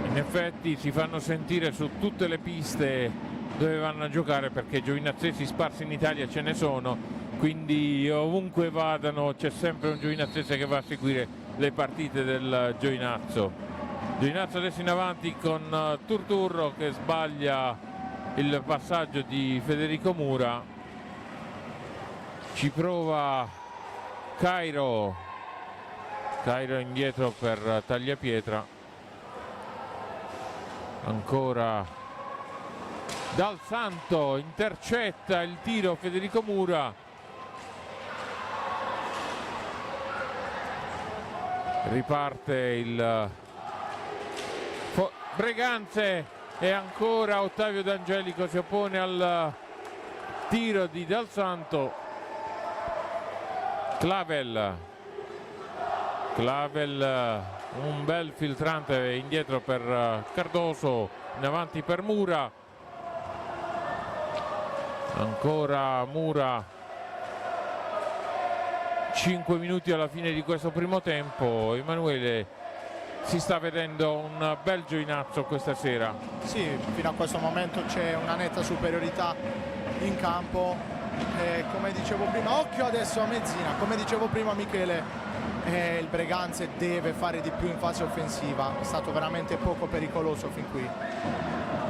In effetti si fanno sentire su tutte le piste dove vanno a giocare, perché giovinazzesi sparsi in Italia ce ne sono, quindi ovunque vadano c'è sempre un giovinazzese che va a seguire le partite del Giovinazzo. Giovinazzo adesso in avanti con Turturro, che sbaglia il passaggio di Federico Mura. Ci prova Cairo indietro per Tagliapietra, ancora Dal Santo, intercetta il tiro Federico Mura. Riparte Breganze, e ancora Ottavio D'Angelico si oppone al tiro di Dal Santo. Clavel, un bel filtrante indietro per Cardoso, in avanti per Mura, ancora Mura. 5 minuti alla fine di questo primo tempo. Emanuele, si sta vedendo un bel Giovinazzo questa sera. Sì, fino a questo momento c'è una netta superiorità in campo. Come dicevo prima, occhio adesso a Mezzina, come dicevo prima Michele, il Breganze deve fare di più in fase offensiva, è stato veramente poco pericoloso fin qui,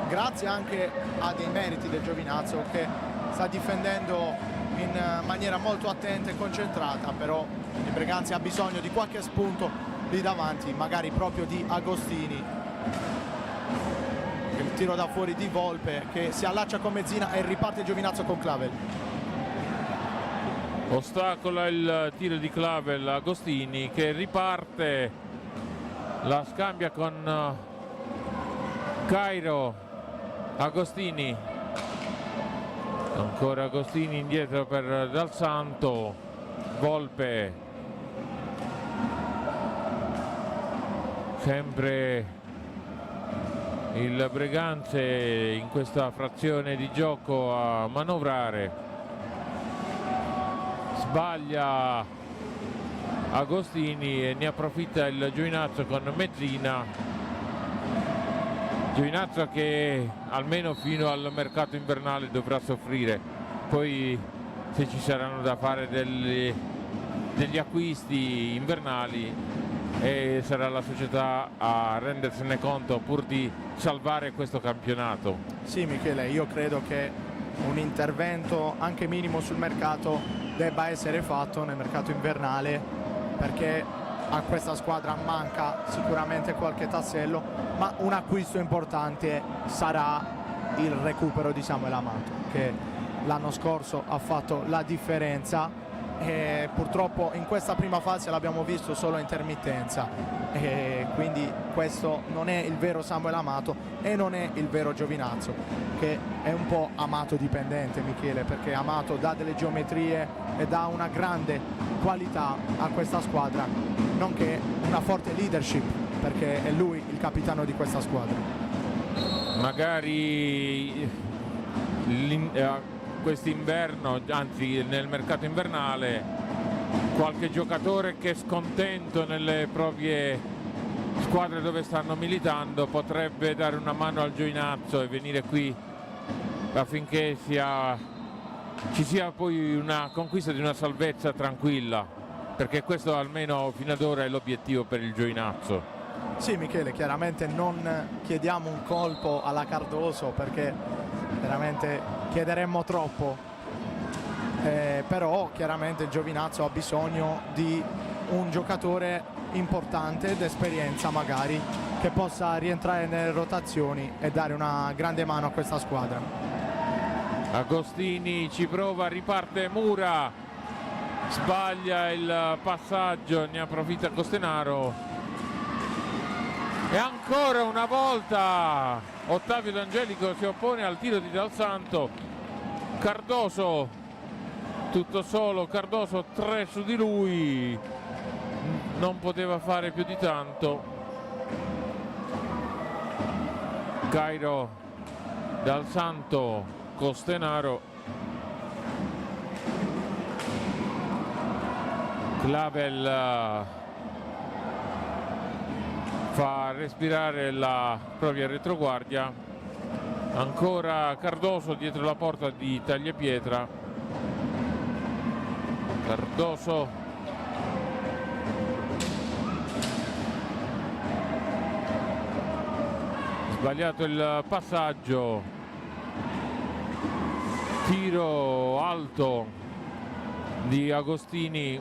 grazie anche a dei meriti del Giovinazzo che sta difendendo in maniera molto attenta e concentrata, però il Breganze ha bisogno di qualche spunto lì davanti, magari proprio di Agostini. Il tiro da fuori di Volpe che si allaccia con Mezzina e riparte il Giovinazzo con Clavel. Ostacola il tiro di Clavel, Agostini che riparte, la scambia con Cairo. Agostini, ancora Agostini indietro per Dal Santo. Volpe, sempre il Breganze in questa frazione di gioco a manovrare. Sbaglia Agostini e ne approfitta il Giovinazzo con Mezzina. Giovinazzo che almeno fino al mercato invernale dovrà soffrire, poi se ci saranno da fare degli acquisti invernali e sarà la società a rendersene conto pur di salvare questo campionato. Sì Michele, io credo che un intervento anche minimo sul mercato debba essere fatto nel mercato invernale, perché a questa squadra manca sicuramente qualche tassello, ma un acquisto importante sarà il recupero di Samuel Amato, che l'anno scorso ha fatto la differenza e purtroppo in questa prima fase l'abbiamo visto solo a intermittenza, e quindi questo non è il vero Samuel Amato e non è il vero Giovinazzo, che è un po' Amato dipendente Michele, perché Amato dà delle geometrie e dà una grande qualità a questa squadra, nonché una forte leadership, perché è lui il capitano di questa squadra. Magari quest'inverno, anzi nel mercato invernale, qualche giocatore che è scontento nelle proprie squadre dove stanno militando potrebbe dare una mano al Giovinazzo e venire qui affinché ci sia poi una conquista di una salvezza tranquilla, perché questo almeno fino ad ora è l'obiettivo per il Giovinazzo. Sì Michele, chiaramente non chiediamo un colpo alla Cardoso, perché veramente chiederemmo troppo, però chiaramente il Giovinazzo ha bisogno di un giocatore importante d'esperienza magari, che possa rientrare nelle rotazioni e dare una grande mano a questa squadra. Agostini ci prova, riparte Mura, sbaglia il passaggio, ne approfitta Costenaro e ancora una volta Ottavio D'Angelico si oppone al tiro di Dal Santo. Cardoso tutto solo, Cardoso 3 su di lui, non poteva fare più di tanto. Cairo, Dal Santo, Costenaro, Clavel fa respirare la propria retroguardia, ancora Cardoso dietro la porta di Tagliapietra. Cardoso, sbagliato il passaggio, tiro alto di Agostini,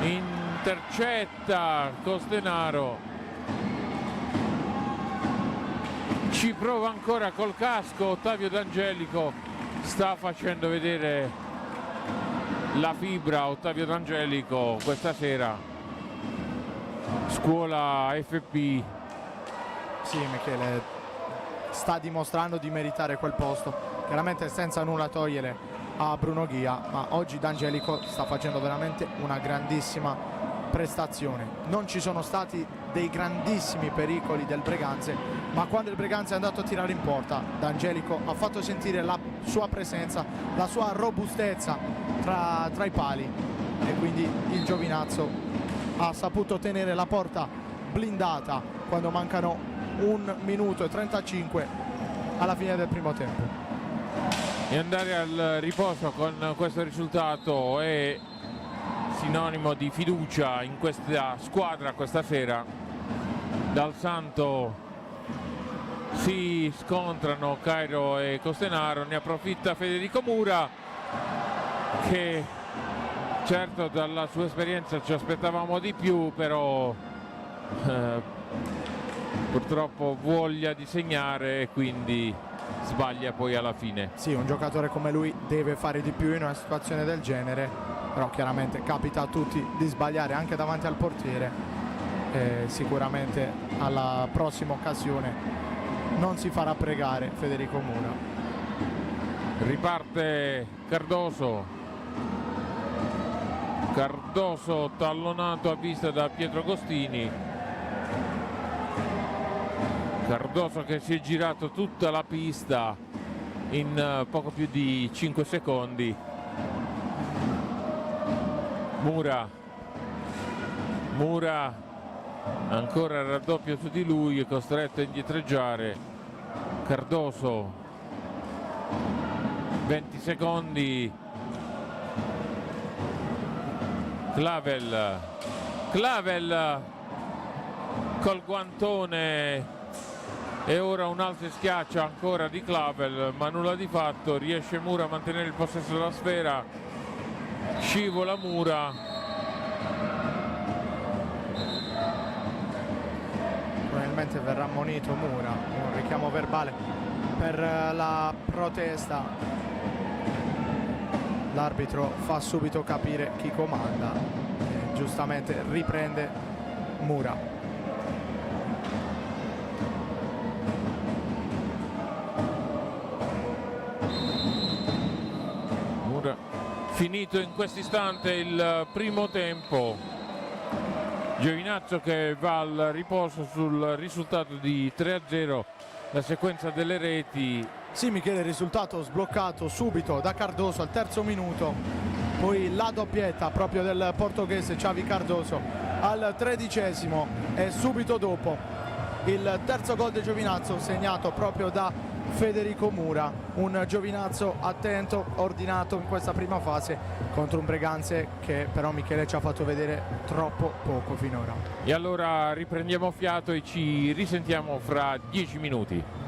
intercetta Costenaro, ci prova ancora col casco Ottavio D'Angelico, sta facendo vedere la fibra Ottavio D'Angelico questa sera, scuola FP Sì, Michele sta dimostrando di meritare quel posto, chiaramente senza nulla togliere a Bruno Ghia, ma oggi D'Angelico sta facendo veramente una grandissima prestazione. Non ci sono stati dei grandissimi pericoli del Breganze, ma quando il Breganze è andato a tirare in porta, D'Angelico ha fatto sentire la sua presenza, la sua robustezza tra i pali, e quindi il Giovinazzo ha saputo tenere la porta blindata quando mancano 1 minuto e 35 alla fine del primo tempo. E andare al riposo con questo risultato è sinonimo di fiducia in questa squadra questa sera. Dal Santo si scontrano Cairo e Costenaro, ne approfitta Federico Mura, che certo dalla sua esperienza ci aspettavamo di più, però purtroppo voglia di segnare e quindi sbaglia poi alla fine. Sì, un giocatore come lui deve fare di più in una situazione del genere, però chiaramente capita a tutti di sbagliare anche davanti al portiere, e sicuramente alla prossima occasione non si farà pregare Federico Mura. Riparte Cardoso tallonato a vista da Pietro Agostini. Cardoso che si è girato tutta la pista in poco più di 5 secondi. Mura ancora raddoppio su di lui, è costretto a indietreggiare. Cardoso 20 secondi. Clavel col guantone, e ora un altro schiaccio ancora di Clavel, ma nulla di fatto. Riesce Mura a mantenere il possesso della sfera, scivola Mura. Probabilmente verrà ammonito Mura, un richiamo verbale per la protesta. L'arbitro fa subito capire chi comanda e giustamente riprende Mura. Finito in questo istante il primo tempo. Giovinazzo che va al riposo sul risultato di 3-0, la sequenza delle reti. Sì, Michele, il risultato sbloccato subito da Cardoso al terzo minuto, poi la doppietta proprio del portoghese Xavi Cardoso al 13° e subito dopo il terzo gol del Giovinazzo segnato proprio da Federico Mura, un Giovinazzo attento, ordinato in questa prima fase contro un Breganze che però Michele ci ha fatto vedere troppo poco finora. E allora riprendiamo fiato e ci risentiamo fra 10 minuti.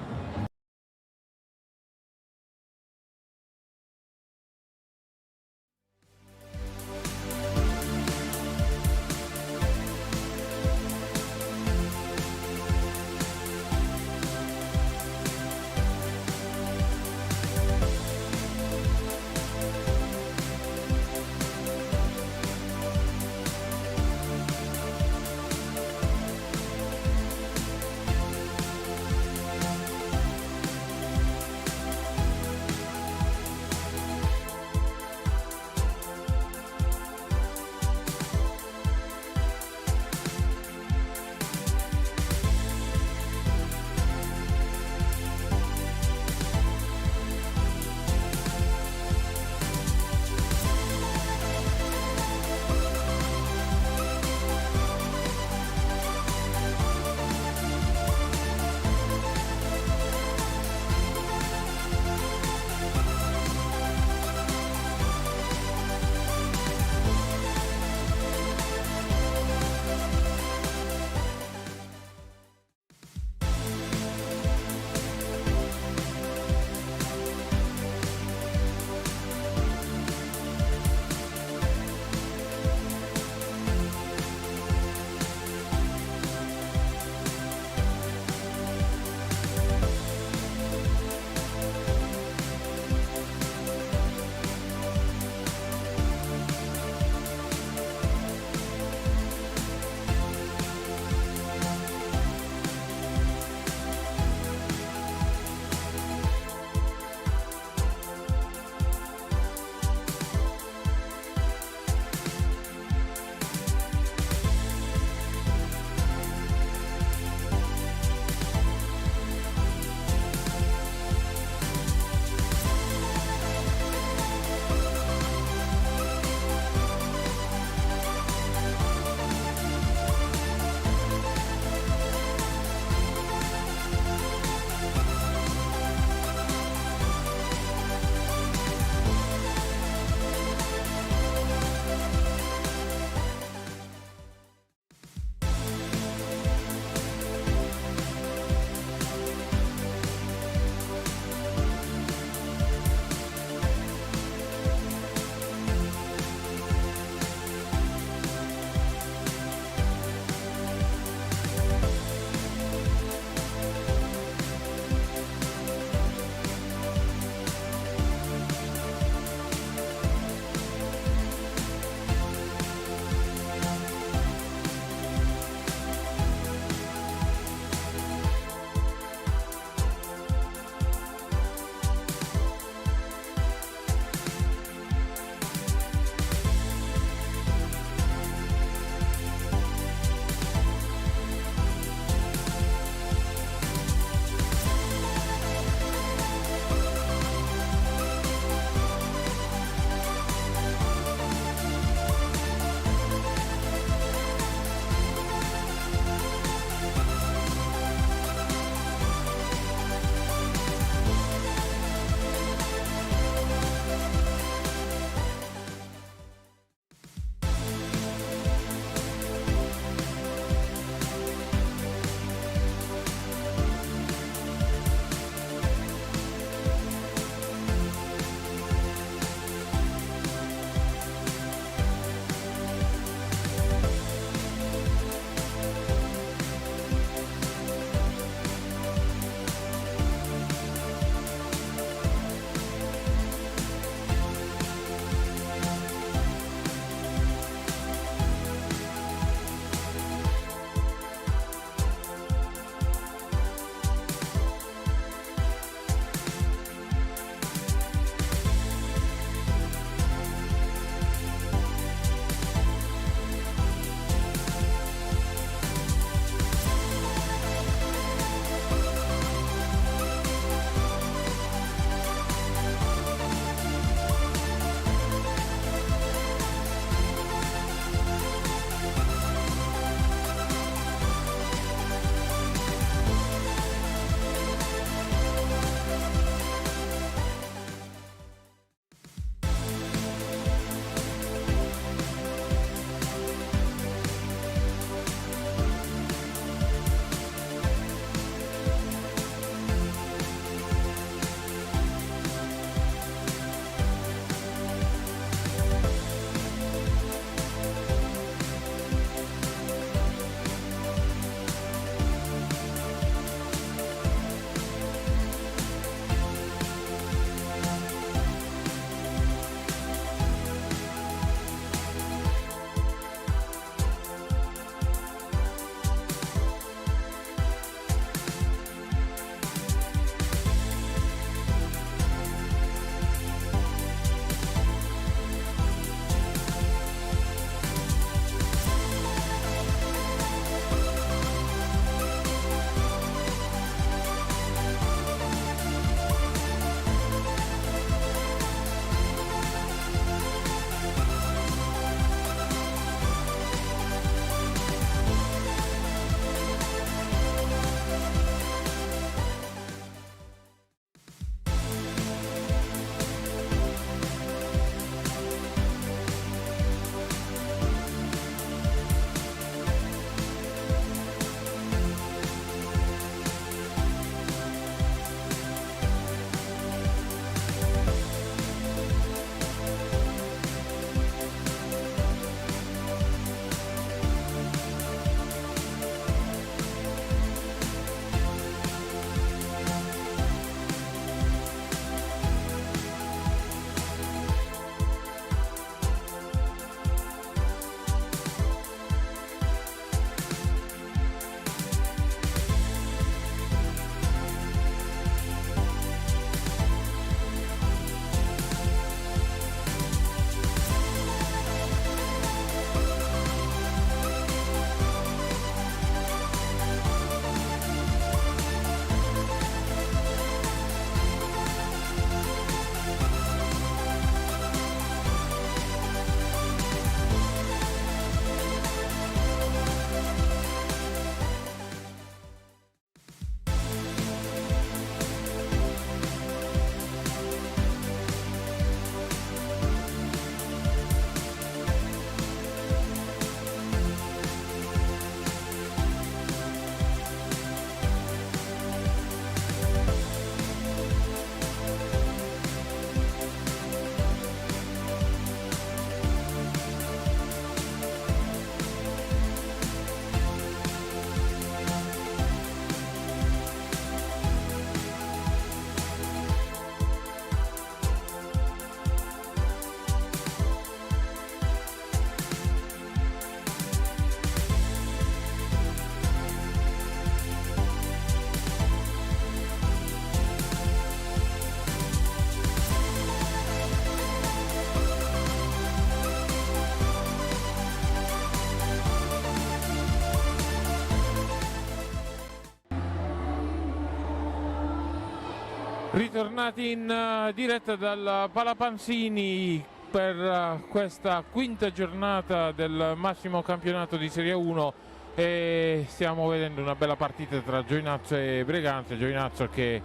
Ritornati in diretta dal Palapanzini per questa quinta giornata del massimo campionato di Serie 1 e stiamo vedendo una bella partita tra Giovinazzo e Breganze. Giovinazzo che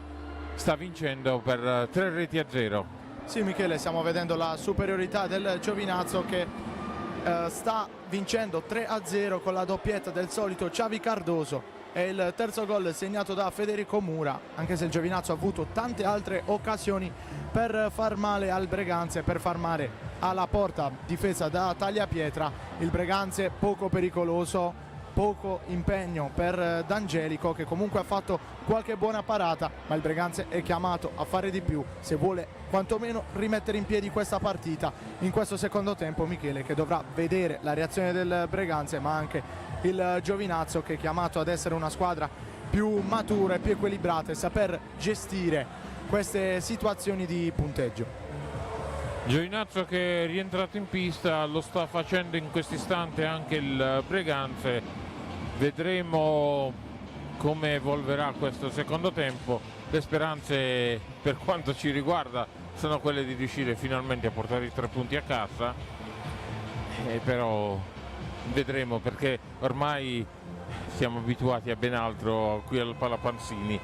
sta vincendo per 3-0. Sì Michele, stiamo vedendo la superiorità del Giovinazzo che sta vincendo 3-0 con la doppietta del solito Xavi Cardoso. È il terzo gol segnato da Federico Mura, anche se il Giovinazzo ha avuto tante altre occasioni per far male al Breganze, per far male alla porta difesa da Tagliapietra. Il Breganze poco pericoloso, poco impegno per D'Angelico, che comunque ha fatto qualche buona parata, ma il Breganze è chiamato a fare di più se vuole quantomeno rimettere in piedi questa partita in questo secondo tempo, Michele, che dovrà vedere la reazione del Breganze, ma anche il Giovinazzo che è chiamato ad essere una squadra più matura e più equilibrata e saper gestire queste situazioni di punteggio. Giovinazzo che è rientrato in pista, lo sta facendo in questo istante anche il Breganze. Vedremo come evolverà questo secondo tempo. Le speranze per quanto ci riguarda sono quelle di riuscire finalmente a portare i 3 punti a casa, però vedremo, perché ormai siamo abituati a ben altro qui al Palapanzini,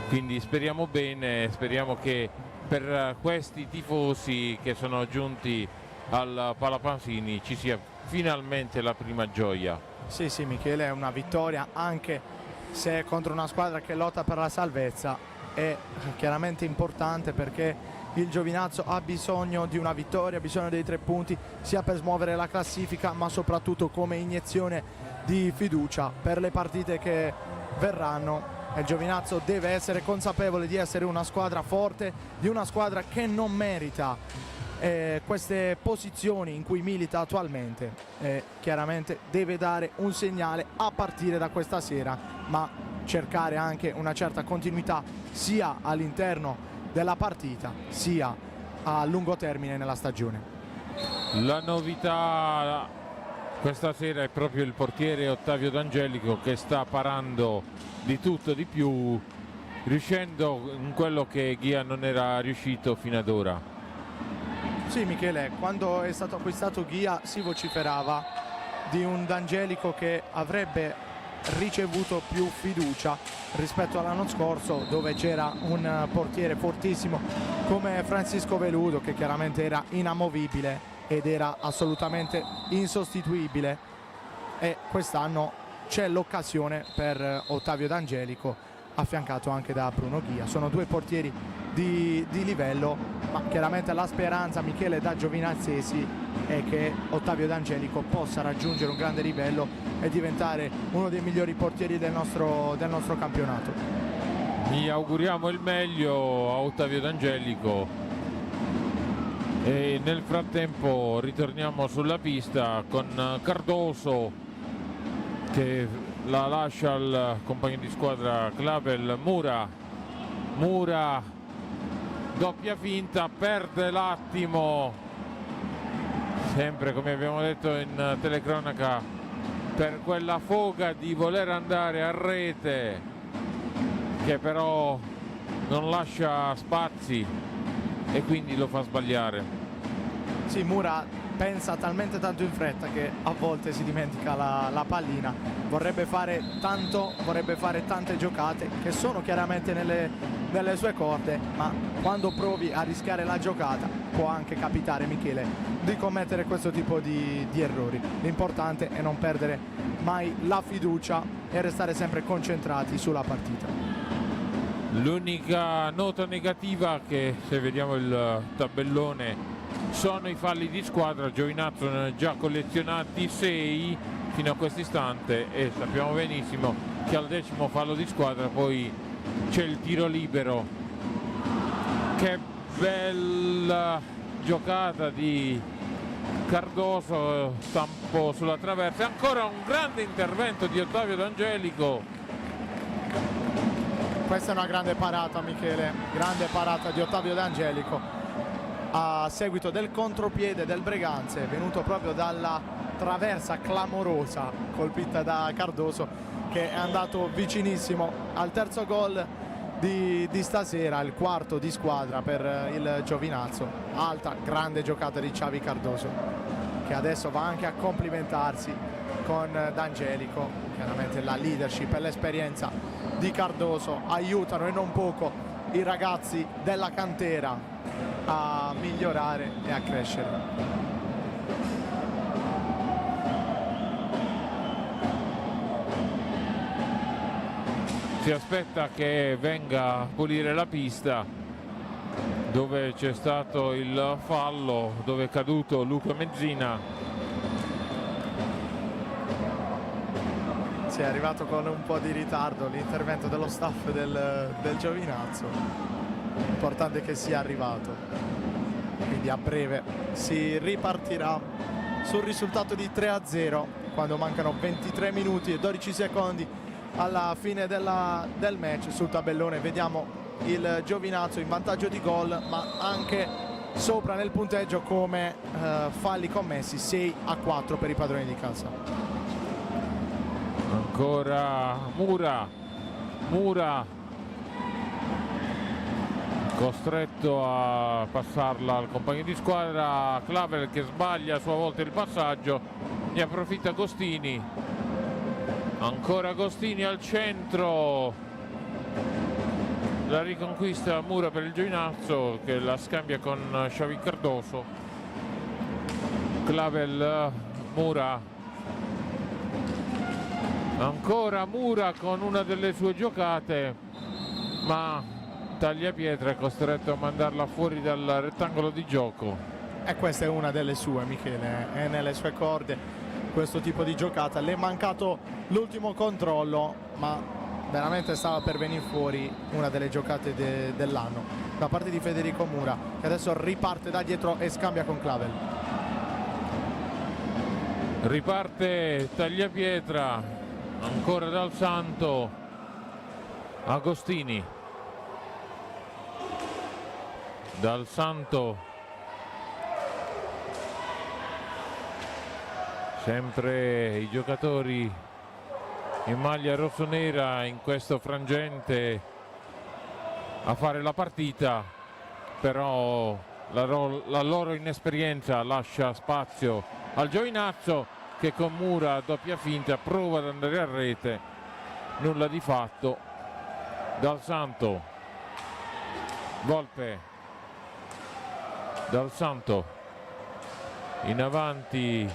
quindi speriamo bene, speriamo che per questi tifosi che sono giunti al Palapanzini ci sia finalmente la prima gioia. Sì Michele, è una vittoria anche se è contro una squadra che lotta per la salvezza, è chiaramente importante perché il Giovinazzo ha bisogno di una vittoria, ha bisogno dei 3 punti sia per smuovere la classifica ma soprattutto come iniezione di fiducia per le partite che verranno. Il Giovinazzo deve essere consapevole di essere una squadra forte, di una squadra che non merita queste posizioni in cui milita attualmente. Chiaramente deve dare un segnale a partire da questa sera, ma cercare anche una certa continuità sia all'interno della partita sia a lungo termine nella stagione. La novità questa sera è proprio il portiere Ottavio D'Angelico, che sta parando di tutto di più, riuscendo in quello che Ghia non era riuscito fino ad ora. Sì Michele, quando è stato acquistato Ghia si vociferava di un D'Angelico che avrebbe ricevuto più fiducia rispetto all'anno scorso, dove c'era un portiere fortissimo come Francisco Veludo, che chiaramente era inamovibile ed era assolutamente insostituibile, e quest'anno c'è l'occasione per Ottavio D'Angelico, affiancato anche da Bruno Ghia. Sono 2 portieri di livello, ma chiaramente la speranza, Michele, da giovinazzesi è che Ottavio D'Angelico possa raggiungere un grande livello e diventare uno dei migliori portieri del nostro campionato. Gli auguriamo il meglio a Ottavio D'Angelico e nel frattempo ritorniamo sulla pista con Cardoso che la lascia al compagno di squadra Clavel. Mura doppia finta, perde l'attimo, sempre come abbiamo detto in telecronaca, per quella foga di voler andare a rete che però non lascia spazi e quindi lo fa sbagliare. Sì, Mura pensa talmente tanto in fretta che a volte si dimentica la pallina. Vorrebbe fare tanto, vorrebbe fare tante giocate che sono chiaramente nelle sue corde, ma quando provi a rischiare la giocata può anche capitare, Michele, di commettere questo tipo di errori. L'importante è non perdere mai la fiducia e restare sempre concentrati sulla partita. L'unica nota negativa, che se vediamo il tabellone, sono i falli di squadra. Giovinazzo ne ha già collezionati 6 fino a questo istante e sappiamo benissimo che al 10° fallo di squadra poi c'è il tiro libero. Che bella giocata di Cardoso, stampo sulla traversa, ancora un grande intervento di Ottavio D'Angelico. Questa è una grande parata, Michele, grande parata di Ottavio D'Angelico a seguito del contropiede del Breganze, venuto proprio dalla traversa clamorosa colpita da Cardoso, che è andato vicinissimo al terzo gol di stasera, il quarto di squadra per il Giovinazzo. Altra grande giocata di Xavi Cardoso, che adesso va anche a complimentarsi con D'Angelico. Chiaramente la leadership e l'esperienza di Cardoso aiutano e non poco i ragazzi della cantera a migliorare e a crescere. Si aspetta che venga a pulire la pista dove c'è stato il fallo, dove è caduto Luca Mezzina. Si è arrivato con un po' di ritardo l'intervento dello staff del Giovinazzo. L'importante è che sia arrivato, quindi a breve si ripartirà sul risultato di 3-0 quando mancano 23 minuti e 12 secondi alla fine del match. Sul tabellone vediamo il Giovinazzo in vantaggio di gol, ma anche sopra nel punteggio come falli commessi, 6-4 per i padroni di casa. Ancora Mura costretto a passarla al compagno di squadra. Clavel che sbaglia a sua volta il passaggio, ne approfitta Agostini. Ancora Agostini al centro, la riconquista Mura per il Giovinazzo che la scambia con Xavi Cardoso. Clavel, Mura, ancora Mura con una delle sue giocate, ma Tagliapietra è costretto a mandarla fuori dal rettangolo di gioco. E questa è una delle sue, Michele, è nelle sue corde questo tipo di giocata. Le è mancato l'ultimo controllo, ma veramente stava per venire fuori una delle giocate dell'anno da parte di Federico Mura, che adesso riparte da dietro e scambia con Clavel. Riparte Tagliapietra, ancora dal Santo. Agostini, dal Santo, sempre i giocatori in maglia rossonera in questo frangente a fare la partita, però la loro inesperienza lascia spazio al Giovinazzo che con Mura doppia finta prova ad andare a rete, nulla di fatto. Dal Santo, Volpe, Dal Santo in avanti,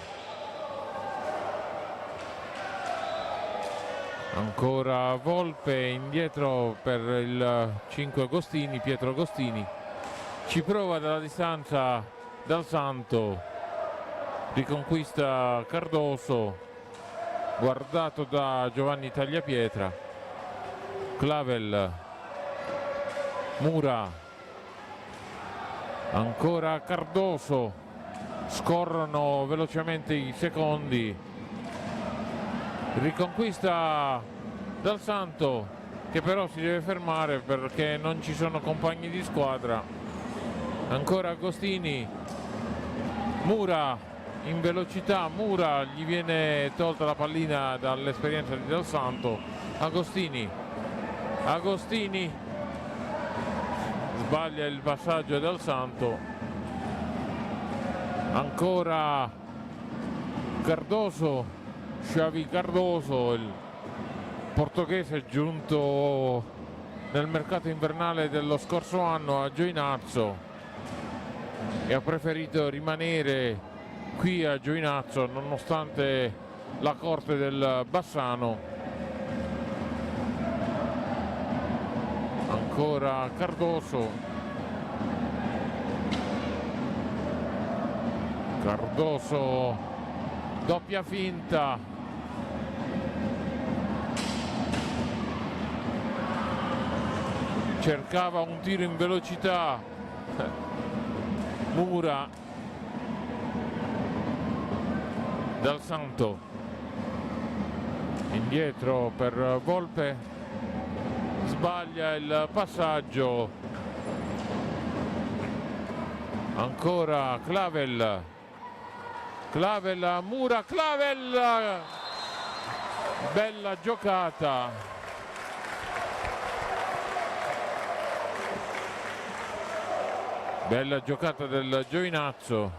ancora Volpe, indietro per il 5 Agostini, Pietro Agostini, ci prova dalla distanza Dal Santo, riconquista Cardoso, guardato da Giovanni Tagliapietra. Clavel, Mura, ancora Cardoso, scorrono velocemente i secondi, riconquista Dal Santo che però si deve fermare perché non ci sono compagni di squadra. Ancora Agostini, Mura in velocità, Mura gli viene tolta la pallina dall'esperienza di Dal Santo. Agostini sbaglia il passaggio Dal Santo. Ancora Cardoso, Xavi Cardoso, il portoghese giunto nel mercato invernale dello scorso anno a Giovinazzo e ha preferito rimanere qui a Giovinazzo nonostante la corte del Bassano. Ancora Cardoso, doppia finta, cercava un tiro in velocità Mura. Dal Santo indietro per Volpe, sbaglia il passaggio. Ancora Clavel, Mura, Clavel, bella giocata Bella giocata del Giovinazzo.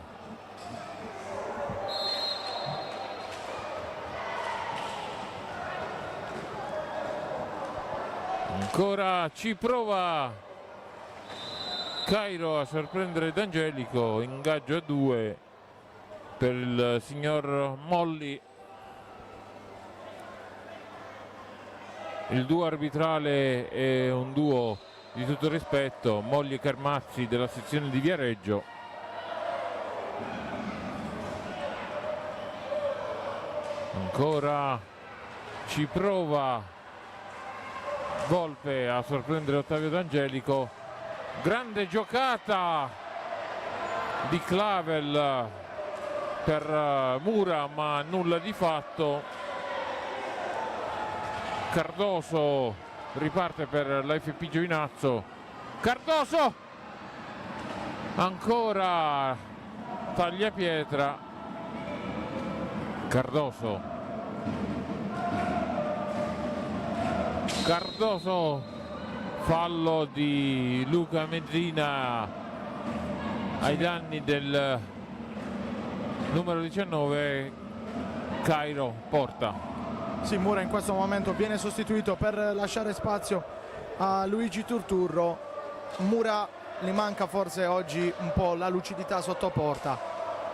Ancora ci prova Cairo a sorprendere D'Angelico, ingaggio a 2 per il signor Molli. Il duo arbitrale è un duo di tutto rispetto, Molli e Carmazzi della sezione di Viareggio. Ancora ci prova Volpe a sorprendere Ottavio D'Angelico. Grande giocata di Clavel per Mura, ma nulla di fatto. Cardoso riparte per l'AFP Giovinazzo. Cardoso ancora tagliapietra. Cardoso fallo di Luca Mezzina ai danni del numero 19. Cairo porta. Sì, Mura in questo momento viene sostituito per lasciare spazio a Luigi Turturro. Mura gli manca forse oggi un po' la lucidità sotto porta.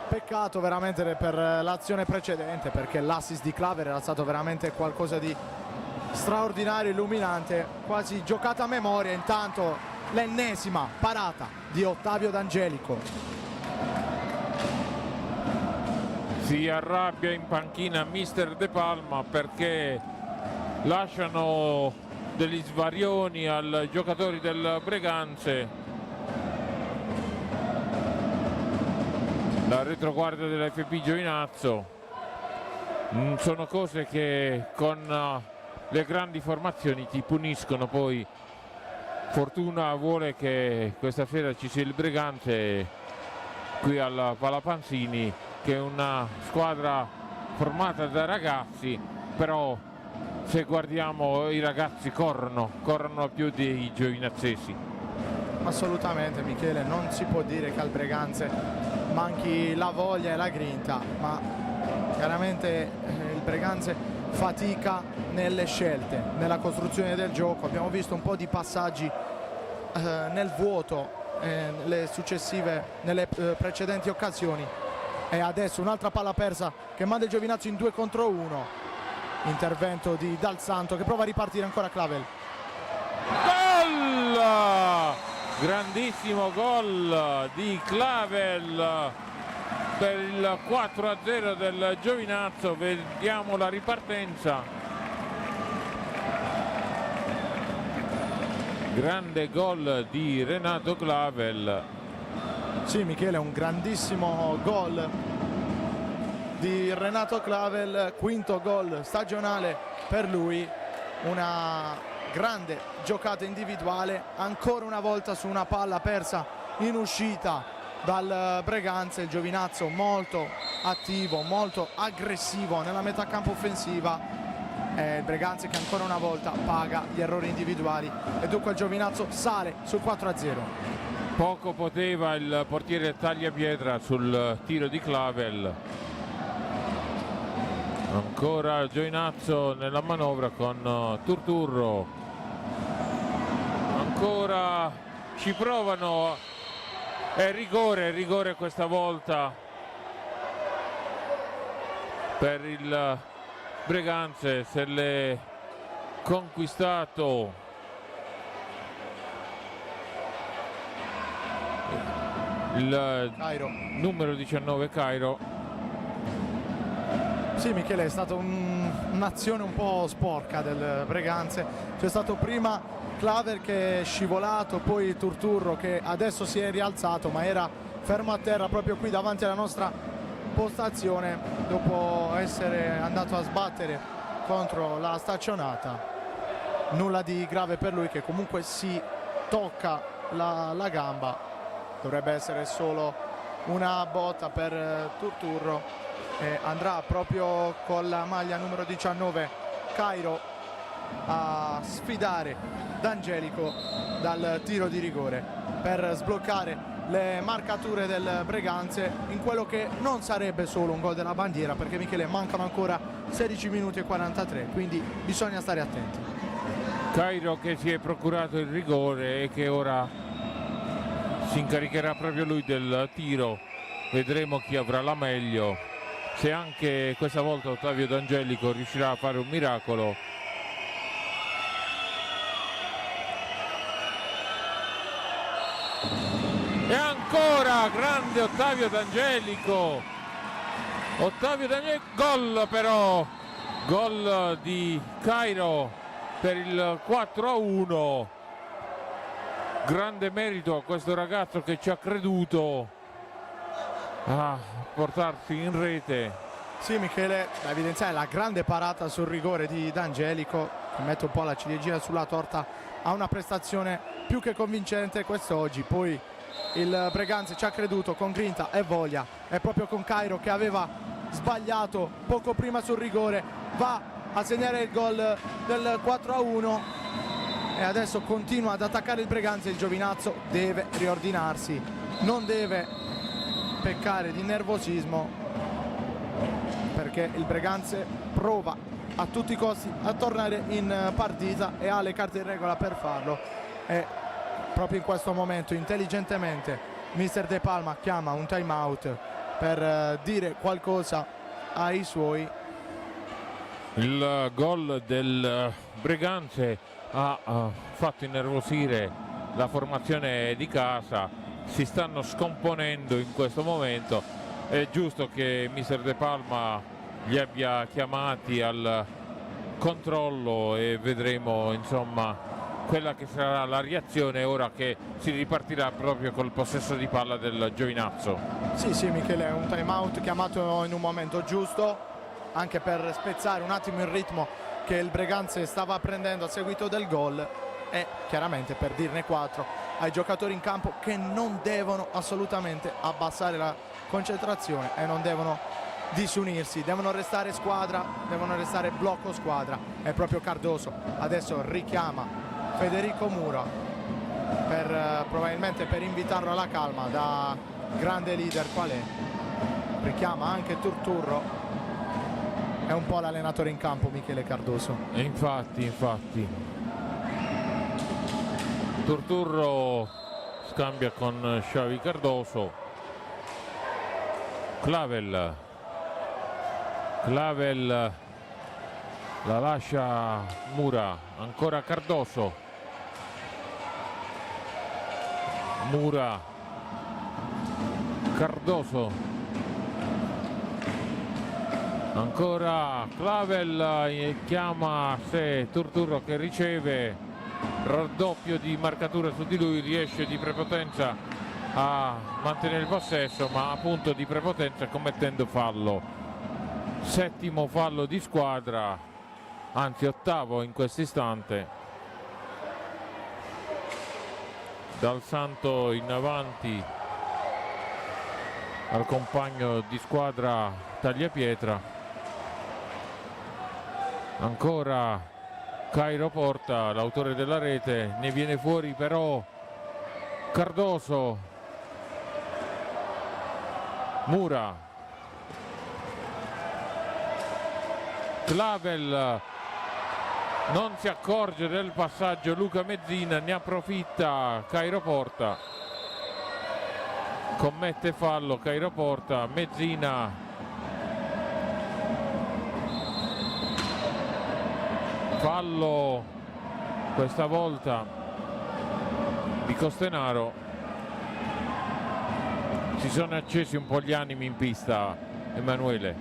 Peccato veramente per l'azione precedente, perché l'assist di Claver era stato veramente qualcosa di straordinario, illuminante, quasi giocata a memoria. Intanto l'ennesima parata di Ottavio D'Angelico. Si arrabbia in panchina mister De Palma perché lasciano degli svarioni ai giocatori del Breganze. La retroguardia dell'FP Giovinazzo. Sono cose che con le grandi formazioni ti puniscono. Poi fortuna vuole che questa sera ci sia il Breganze qui al Palapanzini, che è una squadra formata da ragazzi, però se guardiamo i ragazzi corrono più dei giovinazzesi. Assolutamente Michele, non si può dire che al Breganze manchi la voglia e la grinta, ma chiaramente il Breganze fatica nelle scelte, nella costruzione del gioco. Abbiamo visto un po' di passaggi nel vuoto nelle precedenti occasioni, e adesso un'altra palla persa che manda il Giovinazzo in 2 contro 1. Intervento di Dal Santo che prova a ripartire. Ancora Clavel. Gol! Grandissimo gol di Clavel per il 4-0 del Giovinazzo. Vediamo la ripartenza. Grande gol di Renato Clavel. Sì Michele, un grandissimo gol di Renato Clavel, quinto gol stagionale per lui. Una grande giocata individuale, ancora una volta su una palla persa in uscita dal Breganze. Il Giovinazzo molto attivo, molto aggressivo nella metà campo offensiva. Il Breganze che ancora una volta paga gli errori individuali, e dunque il Giovinazzo sale sul 4-0. Poco poteva il portiere Tagliapietra sul tiro di Clavel. Ancora Giovinazzo nella manovra con Turturro. Ancora ci provano. È rigore questa volta per il Breganze. Se l'è conquistato il Cairo. numero 19 Cairo. Sì Michele, è stata un'azione un po' sporca del Breganze. C'è stato prima Claver che è scivolato, poi Turturro che adesso si è rialzato ma era fermo a terra proprio qui davanti alla nostra postazione dopo essere andato a sbattere contro la staccionata. Nulla di grave per lui, che comunque si tocca la gamba. Dovrebbe essere solo una botta per Turturro, e andrà proprio con la maglia numero 19 Cairo a sfidare D'Angelico dal tiro di rigore per sbloccare le marcature del Breganze in quello che non sarebbe solo un gol della bandiera, perché Michele mancano ancora 16 minuti e 43, quindi bisogna stare attenti. Cairo che si è procurato il rigore e che ora si incaricherà proprio lui del tiro. Vedremo chi avrà la meglio, se anche questa volta Ottavio D'Angelico riuscirà a fare un miracolo. E ancora grande Ottavio D'Angelico, gol però, gol di Cairo per il 4-1. Grande merito a questo ragazzo che ci ha creduto a portarsi in rete. Sì Michele, da evidenziare la grande parata sul rigore di D'Angelico, che mette un po' la ciliegina sulla torta a una prestazione più che convincente quest'oggi. Poi il Breganze ci ha creduto con grinta e voglia, è proprio con Cairo che aveva sbagliato poco prima sul rigore, va a segnare il gol del 4-1 e adesso continua ad attaccare il Breganze. Il Giovinazzo deve riordinarsi, non deve peccare di nervosismo, perché il Breganze prova a tutti i costi a tornare in partita e ha le carte in regola per farlo. E proprio in questo momento intelligentemente mister De Palma chiama un time out per dire qualcosa ai suoi. Il gol del Breganze ha fatto innervosire la formazione di casa, si stanno scomponendo in questo momento. È giusto che mister De Palma li abbia chiamati al controllo e vedremo insomma quella che sarà la reazione ora che si ripartirà proprio col possesso di palla del Giovinazzo. Sì Michele, è un time out chiamato in un momento giusto, anche per spezzare un attimo il ritmo che il Breganze stava prendendo a seguito del gol e chiaramente per dirne 4 ai giocatori in campo che non devono assolutamente abbassare la concentrazione e non devono disunirsi, devono restare squadra, devono restare blocco squadra. È proprio Cardoso adesso richiama Federico Mura probabilmente per invitarlo alla calma, da grande leader qual è. Richiama anche Turturro, è un po' l'allenatore in campo Michele Cardoso. E infatti Turturro scambia con Xavi Cardoso. Clavel la lascia Mura, ancora Cardoso. Mura, Cardoso, ancora Clavel, chiama se Turturro che riceve, raddoppio di marcatura su di lui, riesce di prepotenza a mantenere il possesso, ma appunto di prepotenza commettendo fallo. Settimo fallo di squadra, anzi ottavo in questo istante. Dal Santo in avanti al compagno di squadra Tagliapietra, ancora Cairo Porta, l'autore della rete, ne viene fuori però Cardoso. Mura, Clavel non si accorge del passaggio Luca Mezzina, ne approfitta Cairo Porta, commette fallo Cairo Porta. Mezzina fallo questa volta di Costenaro. Si sono accesi un po' gli animi in pista, Emanuele.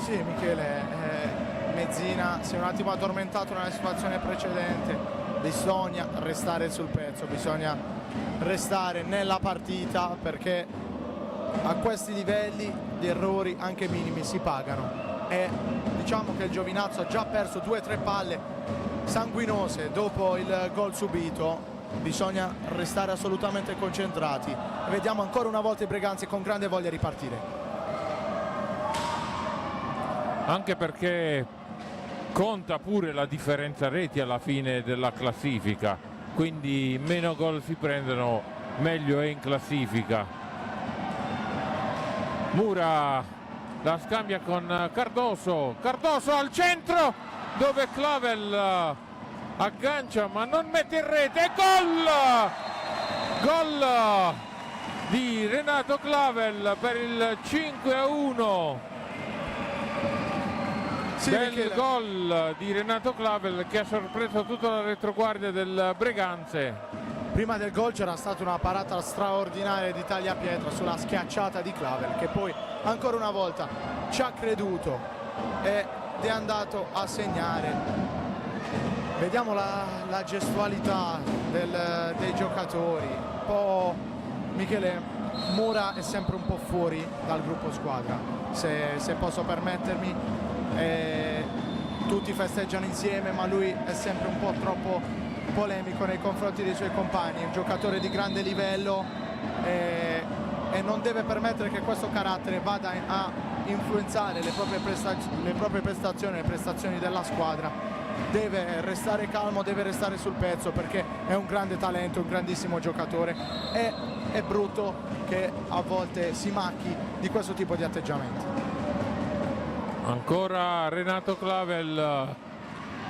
Sì Michele, Mezzina si è un attimo addormentato nella situazione precedente. Bisogna restare sul pezzo, bisogna restare nella partita, perché a questi livelli gli errori anche minimi si pagano e diciamo che il Giovinazzo ha già perso 2 o 3 palle sanguinose dopo il gol subito. Bisogna restare assolutamente concentrati. Vediamo ancora una volta i Breganze con grande voglia di ripartire, anche perché conta pure la differenza reti alla fine della classifica, quindi meno gol si prendono meglio è in classifica. Mura la scambia con Cardoso al centro dove Clavel aggancia ma non mette in rete. Gol di Renato Clavel per il 5-1. Sì, Bel gol di Renato Clavel che ha sorpreso tutta la retroguardia del Breganze. Prima del gol c'era stata una parata straordinaria di Tagliapietra sulla schiacciata di Clavel, che poi ancora una volta ci ha creduto ed è andato a segnare. Vediamo la gestualità dei giocatori. Un po', Michele, Mura è sempre un po' fuori dal gruppo squadra, se posso permettermi. Tutti festeggiano insieme, ma lui è sempre un po' troppo polemico nei confronti dei suoi compagni. È un giocatore di grande livello e non deve permettere che questo carattere vada a influenzare le proprie prestazioni, le prestazioni della squadra. Deve restare calmo, deve restare sul pezzo, perché è un grande talento, un grandissimo giocatore, e è brutto che a volte si macchi di questo tipo di atteggiamenti. Ancora Renato Clavel,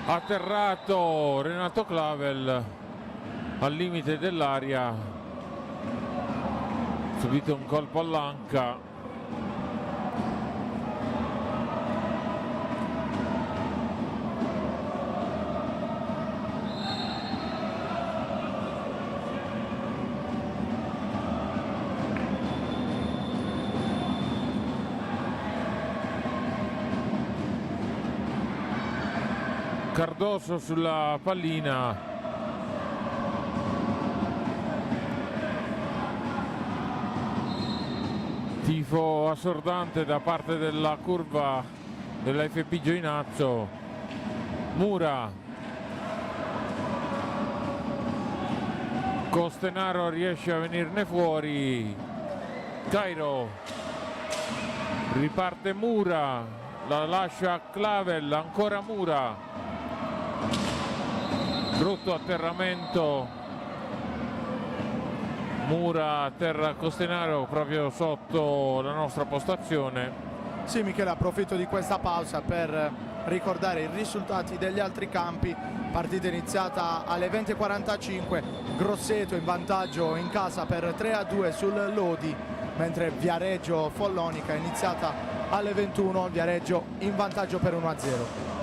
atterrato Renato Clavel al limite dell'aria, subito un colpo all'anca. Cardoso sulla pallina, tifo assordante da parte della curva della FP Giovinazzo. Mura, Costenaro riesce a venirne fuori. Cairo, riparte Mura, la lascia Clavel, ancora Mura. Brutto atterramento, Mura atterra Costenaro proprio sotto la nostra postazione. Sì, Michele, approfitto di questa pausa per ricordare i risultati degli altri campi. Partita iniziata alle 20:45, Grosseto in vantaggio in casa per 3-2 sul Lodi, mentre Viareggio Follonica è iniziata alle 21, Viareggio in vantaggio per 1-0.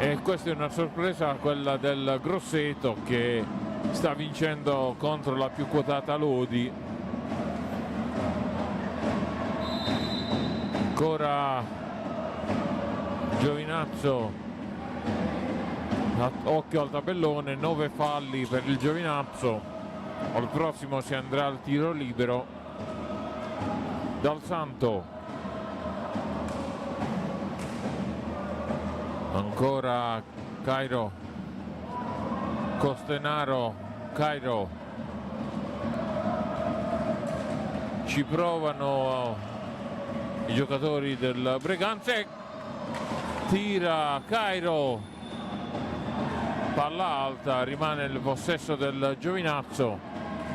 E questa è una sorpresa, quella del Grosseto, che sta vincendo contro la più quotata Lodi. Ancora Giovinazzo, occhio al tabellone, 9 falli per il Giovinazzo. Al prossimo si andrà al tiro libero. Dal Santo, ancora Cairo, Costenaro, Cairo, ci provano i giocatori del Breganze, tira Cairo, palla alta, rimane il possesso del Giovinazzo.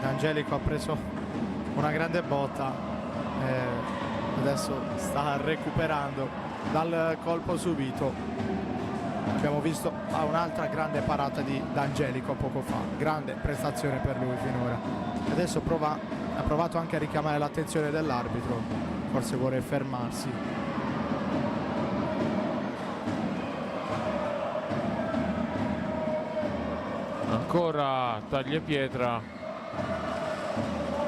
D'Angelico ha preso una grande botta, adesso sta recuperando dal colpo subito. Abbiamo visto un'altra grande parata di D'Angelico poco fa, grande prestazione per lui finora. Adesso ha provato anche a richiamare l'attenzione dell'arbitro, forse vuole fermarsi. Ancora Tagliapietra,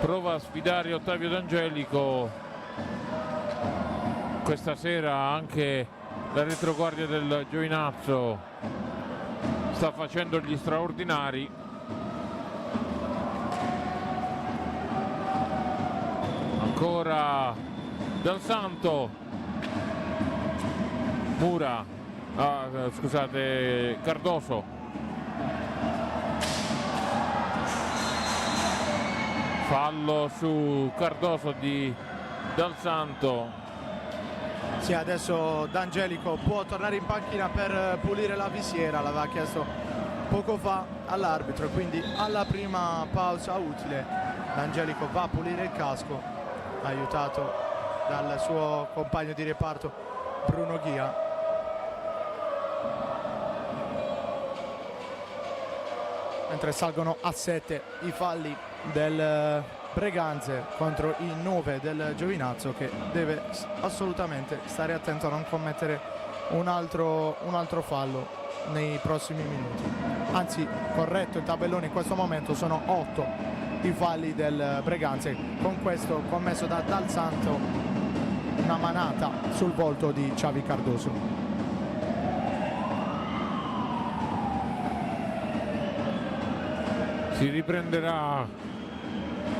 prova a sfidare Ottavio D'Angelico. Questa sera anche la retroguardia del Giovinazzo sta facendo gli straordinari. Ancora Dal Santo, Mura, scusate, Cardoso, fallo su Cardoso di Dal Santo. Sì, adesso D'Angelico può tornare in panchina per pulire la visiera, l'aveva chiesto poco fa all'arbitro, e quindi alla prima pausa utile D'Angelico va a pulire il casco, aiutato dal suo compagno di reparto Bruno Ghia. Mentre salgono a 7 i falli del Breganze contro i 9 del Giovinazzo, che deve assolutamente stare attento a non commettere un altro fallo nei prossimi minuti. Anzi, corretto il tabellone in questo momento, sono 8 i falli del Breganze, con questo commesso da Dal Santo, una manata sul volto di Xavi Cardoso. Si riprenderà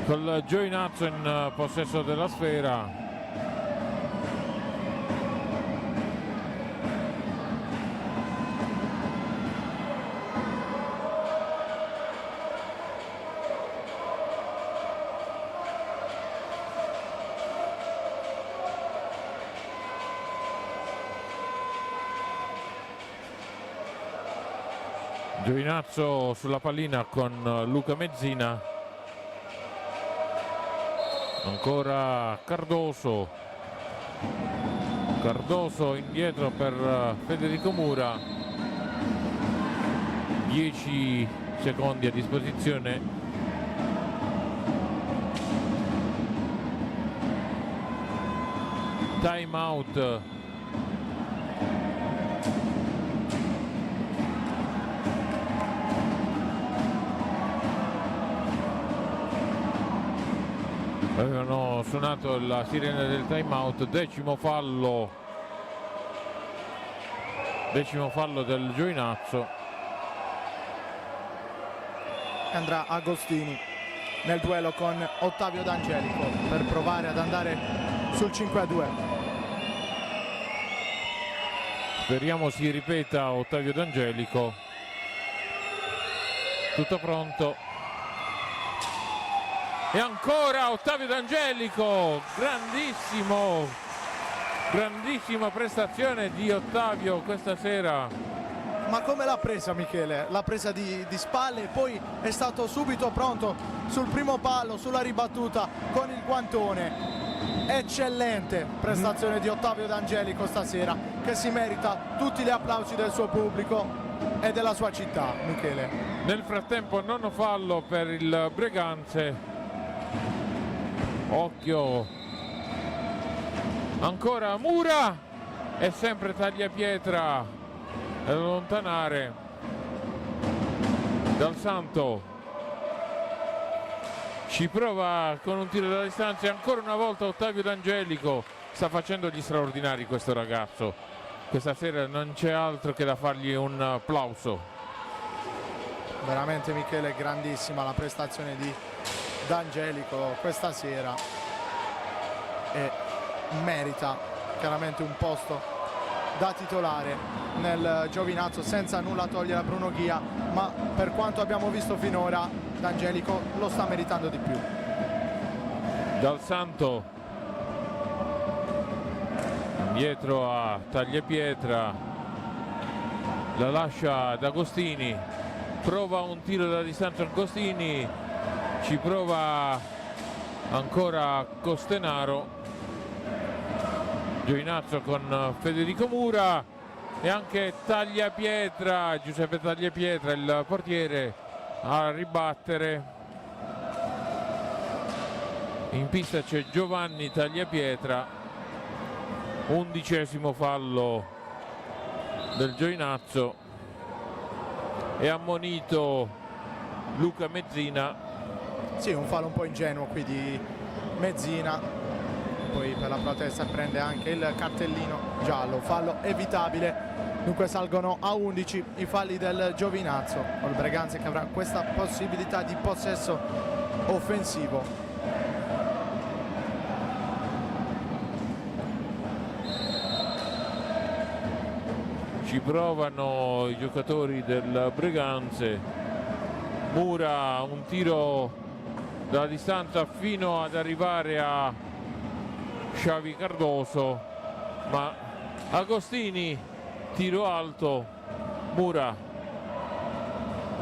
col Giovinazzo in possesso della sfera. Giovinazzo sulla pallina con Luca Mezzina, ancora Cardoso indietro per Federico Mura, 10 secondi a disposizione. Time out avevano suonato la sirena del time out. Decimo fallo del Giovinazzo. Andrà Agostini nel duello con Ottavio D'Angelico per provare ad andare sul 5-2. Speriamo si ripeta Ottavio D'Angelico. Tutto pronto. E ancora Ottavio D'Angelico, grandissima prestazione di Ottavio questa sera. Ma come l'ha presa Michele? L'ha presa di spalle e poi è stato subito pronto sul primo palo, sulla ribattuta con il guantone. Eccellente prestazione di Ottavio D'Angelico stasera, che si merita tutti gli applausi del suo pubblico e della sua città, Michele. Nel frattempo nono fallo per il Breganze. Occhio, ancora Mura e sempre Tagliapietra ad allontanare. Dal Santo ci prova con un tiro da distanza e ancora una volta Ottavio D'Angelico. Sta facendo gli straordinari questo ragazzo, questa sera non c'è altro che da fargli un applauso. Veramente Michele, grandissima la prestazione di D'Angelico questa sera e merita chiaramente un posto da titolare nel Giovinazzo, senza nulla togliere a Bruno Ghia, ma per quanto abbiamo visto finora D'Angelico lo sta meritando di più. Dal Santo dietro a Tagliapietra, la lascia ad Agostini, prova un tiro da distanza Agostini, ci prova ancora Costenaro. Giovinazzo con Federico Mura e anche Tagliapietra, Giuseppe Tagliapietra il portiere a ribattere. In pista c'è Giovanni Tagliapietra, 11° fallo del Giovinazzo, è ammonito Luca Mezzina. Sì, un fallo un po' ingenuo qui di Mezzina, poi per la protesta prende anche il cartellino giallo, fallo evitabile. Dunque salgono a 11 i falli del Giovinazzo, col Breganze che avrà questa possibilità di possesso offensivo. Ci provano i giocatori del Breganze. Mura, un tiro da distanza fino ad arrivare a Xavi Cardoso, ma Agostini, tiro alto, Mura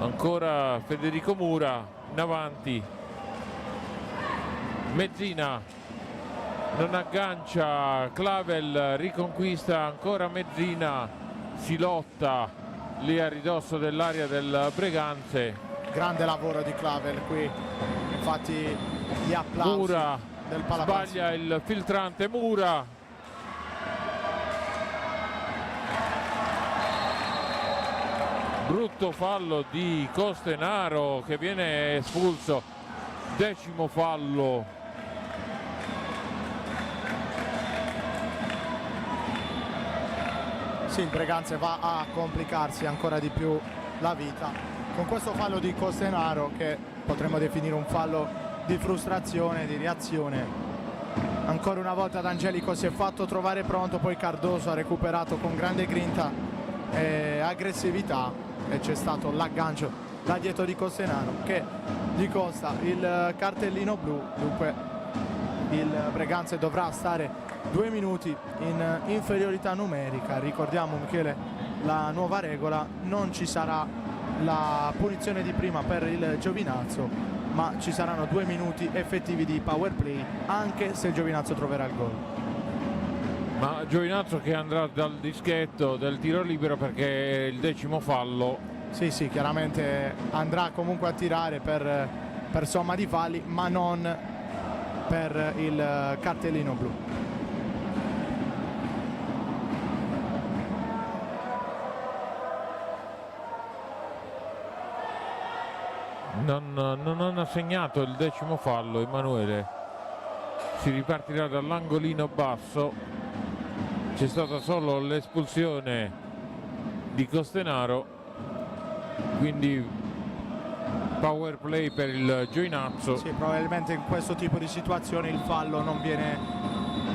Ancora Federico Mura in avanti, Mezzina non aggancia, Clavel riconquista ancora Mezzina, si lotta lì a ridosso dell'area del Breganze. Grande lavoro di Clavel qui, infatti gli applausi Mura del Palapanzino. sbaglia il filtrante, Mura. Brutto fallo di Costenaro che viene espulso, 10° fallo. Sì, il Breganze va a complicarsi ancora di più la vita con questo fallo di Costenaro, che potremmo definire un fallo di frustrazione, di reazione. Ancora una volta D'Angelico si è fatto trovare pronto, poi Cardoso ha recuperato con grande grinta e aggressività e c'è stato l'aggancio da dietro di Costenaro che gli costa il cartellino blu. Dunque il Breganze dovrà stare 2 minuti in inferiorità numerica. Ricordiamo, Michele, la nuova regola: non ci sarà la punizione di prima per il Giovinazzo, ma ci saranno 2 minuti effettivi di power play anche se il Giovinazzo troverà il gol. Ma Giovinazzo che andrà dal dischetto del tiro libero perché è il 10° fallo. Sì, chiaramente andrà comunque a tirare per somma di falli, ma non per il cartellino blu. Non ha segnato il 10° fallo Emanuele. Si ripartirà dall'angolino basso. C'è stata solo l'espulsione di Costenaro, quindi power play per il Giovinazzo. Sì, probabilmente in questo tipo di situazioni il fallo non viene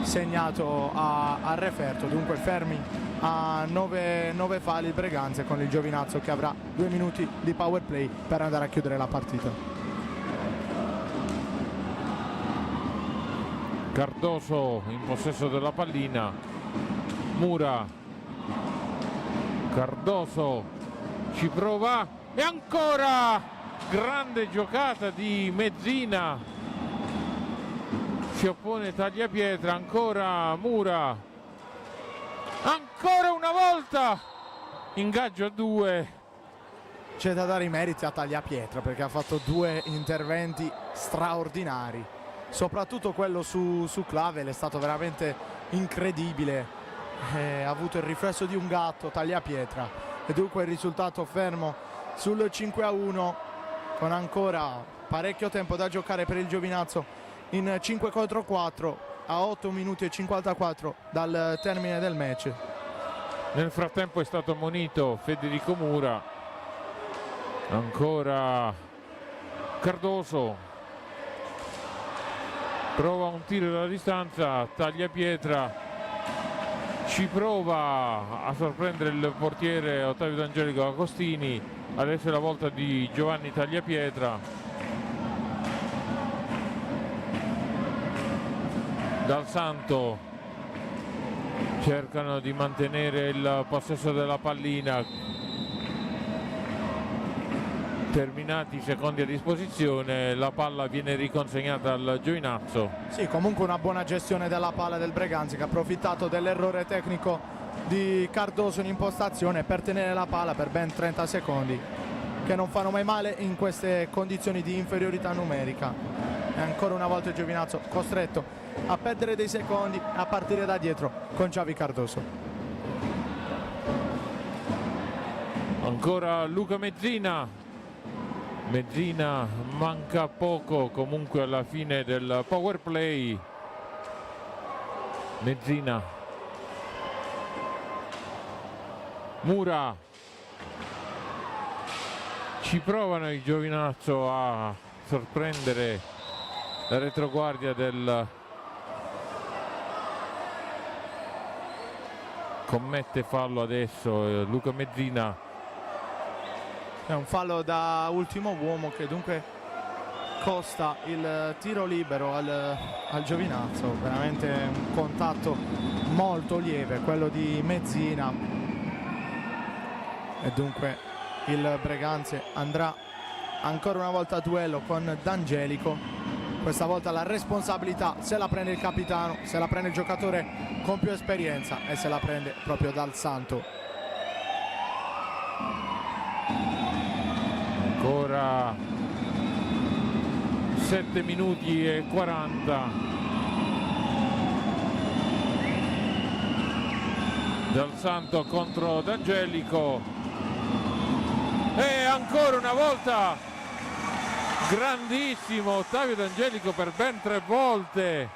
segnato a referto, dunque fermi a 9 falli il Breganze, con il Giovinazzo che avrà 2 minuti di power play per andare a chiudere la partita. Cardoso in possesso della pallina, Mura, Cardoso ci prova e ancora grande giocata di Mezzina, si oppone Tagliapietra, ancora Mura, ancora una volta ingaggio a 2. C'è da dare i meriti a Tagliapietra perché ha fatto 2 interventi straordinari, soprattutto quello su Clavel è stato veramente incredibile. Ha avuto il riflesso di un gatto Tagliapietra e dunque il risultato fermo sul 5-1 con ancora parecchio tempo da giocare per il Giovinazzo in 5 contro 4 a 8 minuti e 54 dal termine del match. Nel frattempo è stato ammonito Federico Mura, ancora Cardoso, prova un tiro dalla distanza, Tagliapietra ci prova a sorprendere il portiere Ottavio D'Angelico Agostini. Adesso è la volta di Giovanni Tagliapietra. Dal Santo cercano di mantenere il possesso della pallina. Terminati i secondi a disposizione, la palla viene riconsegnata al Giovinazzo. Sì, comunque una buona gestione della palla del Breganze, che ha approfittato dell'errore tecnico di Cardoso in impostazione per tenere la palla per ben 30 secondi, che non fanno mai male in queste condizioni di inferiorità numerica. E ancora una volta il Giovinazzo costretto a perdere dei secondi a partire da dietro con Xavi Cardoso. Ancora Luca Mezzina. Mezzina manca poco comunque alla fine del power play. Mezzina, Mura, ci provano il Giovinazzo a sorprendere la retroguardia del commette fallo adesso Luca Mezzina. È un fallo da ultimo uomo che dunque costa il tiro libero al Giovinazzo. Veramente un contatto molto lieve quello di Mezzina e dunque il Breganze andrà ancora una volta a duello con D'Angelico. Questa volta la responsabilità se la prende il capitano, se la prende il giocatore con più esperienza e se la prende proprio Dal Santo. Ancora 7 minuti e 40. Dal Santo contro D'Angelico e ancora una volta grandissimo Ottavio D'Angelico per ben 3 volte.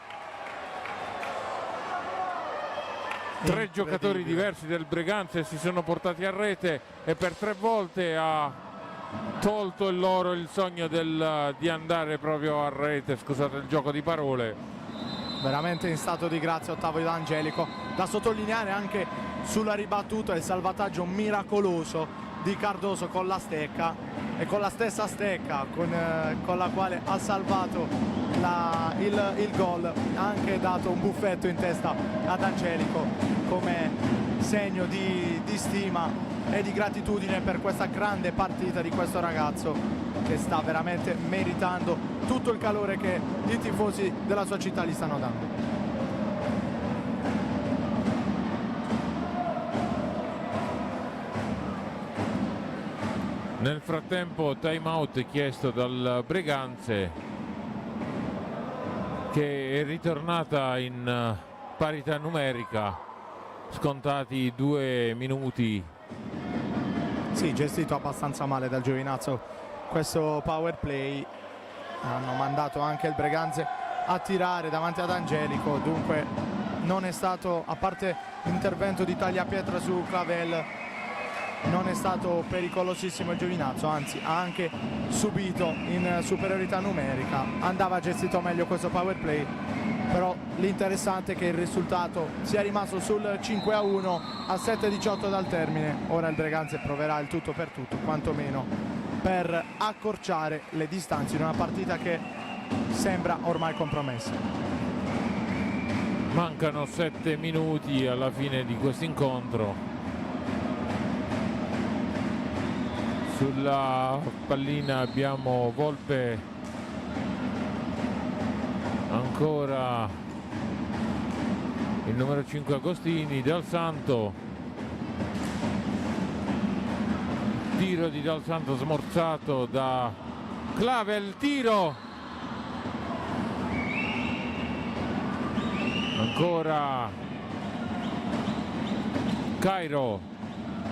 3 giocatori diversi del Breganze si sono portati a rete e per 3 volte ha tolto loro il sogno di andare proprio a rete, scusate il gioco di parole. Veramente in stato di grazia Ottavio D'Angelico. Da sottolineare anche sulla ribattuta il salvataggio miracoloso di Cardoso con la stecca e con la stessa stecca con la quale ha salvato il gol, ha anche dato un buffetto in testa ad Angelico come segno di stima e di gratitudine per questa grande partita di questo ragazzo che sta veramente meritando tutto il calore che i tifosi della sua città gli stanno dando. Nel frattempo time out chiesto dal Breganze, che è ritornata in parità numerica, scontati 2 minuti. Sì, gestito abbastanza male dal Giovinazzo questo power play. Hanno mandato anche il Breganze a tirare davanti ad Angelico, dunque non è stato, a parte l'intervento di tagliapietra su Clavel, non è stato pericolosissimo il Giovinazzo, anzi ha anche subito in superiorità numerica. Andava gestito meglio questo power play, però l'interessante è che il risultato sia rimasto sul 5-1 a 7-18 dal termine. Ora il Breganze proverà il tutto per tutto, quantomeno per accorciare le distanze in una partita che sembra ormai compromessa. Mancano 7 minuti alla fine di questo incontro. Sulla pallina abbiamo Volpe, ancora il numero 5 Agostini, Dal Santo, tiro di Dal Santo smorzato da Clavel, tiro ancora Cairo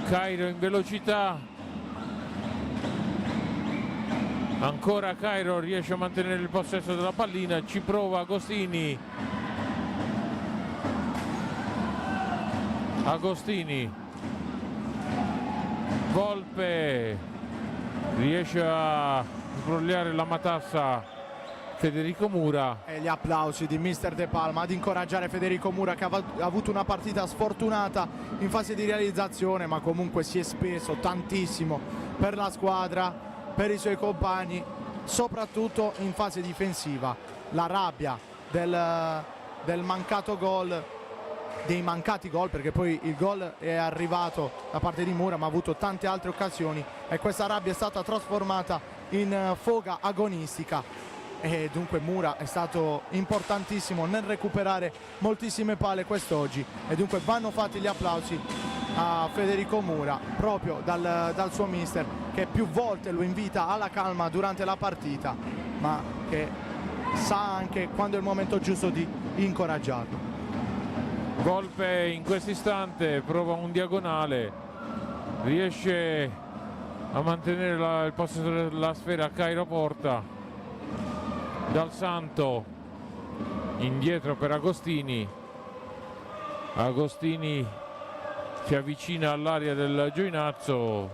in velocità. Ancora Cairo riesce a mantenere il possesso della pallina, ci prova Agostini. Volpe riesce a sbrogliare la matassa Federico Mura. E gli applausi di Mister De Palma ad incoraggiare Federico Mura, che ha avuto una partita sfortunata in fase di realizzazione, ma comunque si è speso tantissimo per la squadra, per i suoi compagni, soprattutto in fase difensiva. La rabbia del mancato gol, dei mancati gol, perché poi il gol è arrivato da parte di Mura ma ha avuto tante altre occasioni e questa rabbia è stata trasformata in foga agonistica e dunque Mura è stato importantissimo nel recuperare moltissime palle quest'oggi e dunque vanno fatti gli applausi a Federico Mura proprio dal suo mister, che più volte lo invita alla calma durante la partita ma che sa anche quando è il momento giusto di incoraggiarlo. Volpe in questo istante prova un diagonale, riesce a mantenere il possesso della sfera. Cairo porta, Dal Santo indietro per Agostini si avvicina all'area del Giovinazzo,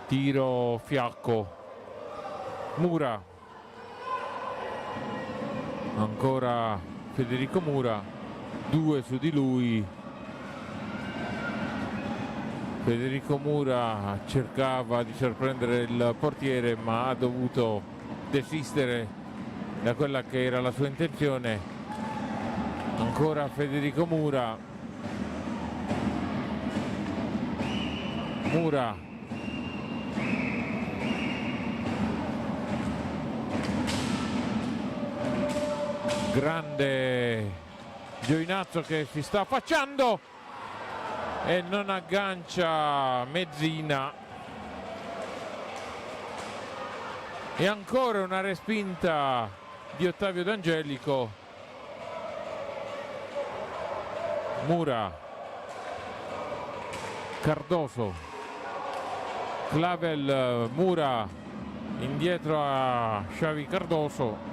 tiro fiacco. Mura, ancora Federico Mura, 2 su di lui. Federico Mura cercava di sorprendere il portiere ma ha dovuto desistere da quella che era la sua intenzione. Ancora Federico Mura, Grande Giovinazzo che si sta affacciando e non aggancia Mezzina. E ancora una respinta di Ottavio D'Angelico. Mura, Cardoso, Clavel, Mura indietro a Xavi Cardoso.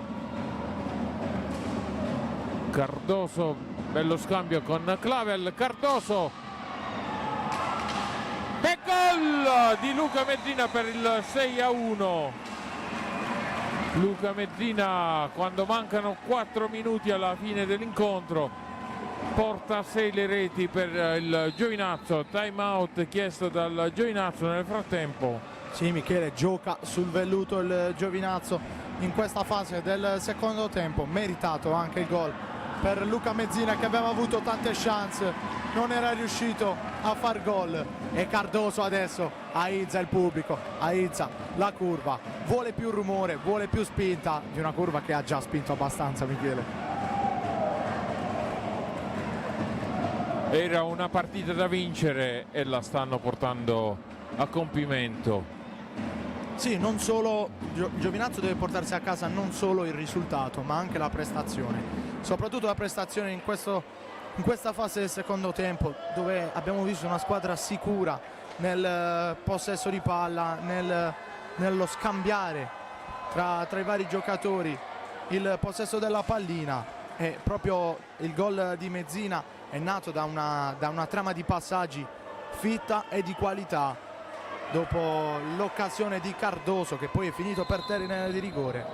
Cardoso, bello scambio con Clavel, Cardoso e gol di Luca Mezzina per il 6-1. Luca Mezzina, quando mancano 4 minuti alla fine dell'incontro, porta a 6 le reti per il Giovinazzo. Time out chiesto dal Giovinazzo nel frattempo. Sì, Michele, gioca sul velluto il Giovinazzo in questa fase del secondo tempo. Meritato anche il gol per Luca Mezzina, che aveva avuto tante chance, non era riuscito a far gol. E Cardoso adesso aizza il pubblico, aizza la curva, vuole più rumore, vuole più spinta di una curva che ha già spinto abbastanza, Michele. Era una partita da vincere e la stanno portando a compimento. Sì, non solo Giovinazzo deve portarsi a casa non solo il risultato, ma anche la prestazione, soprattutto la prestazione in questa fase del secondo tempo, dove abbiamo visto una squadra sicura nel possesso di palla, nello scambiare tra i vari giocatori il possesso della pallina. E proprio il gol di Mezzina è nato da una trama di passaggi fitta e di qualità, dopo l'occasione di Cardoso, che poi è finito per terra in area di rigore,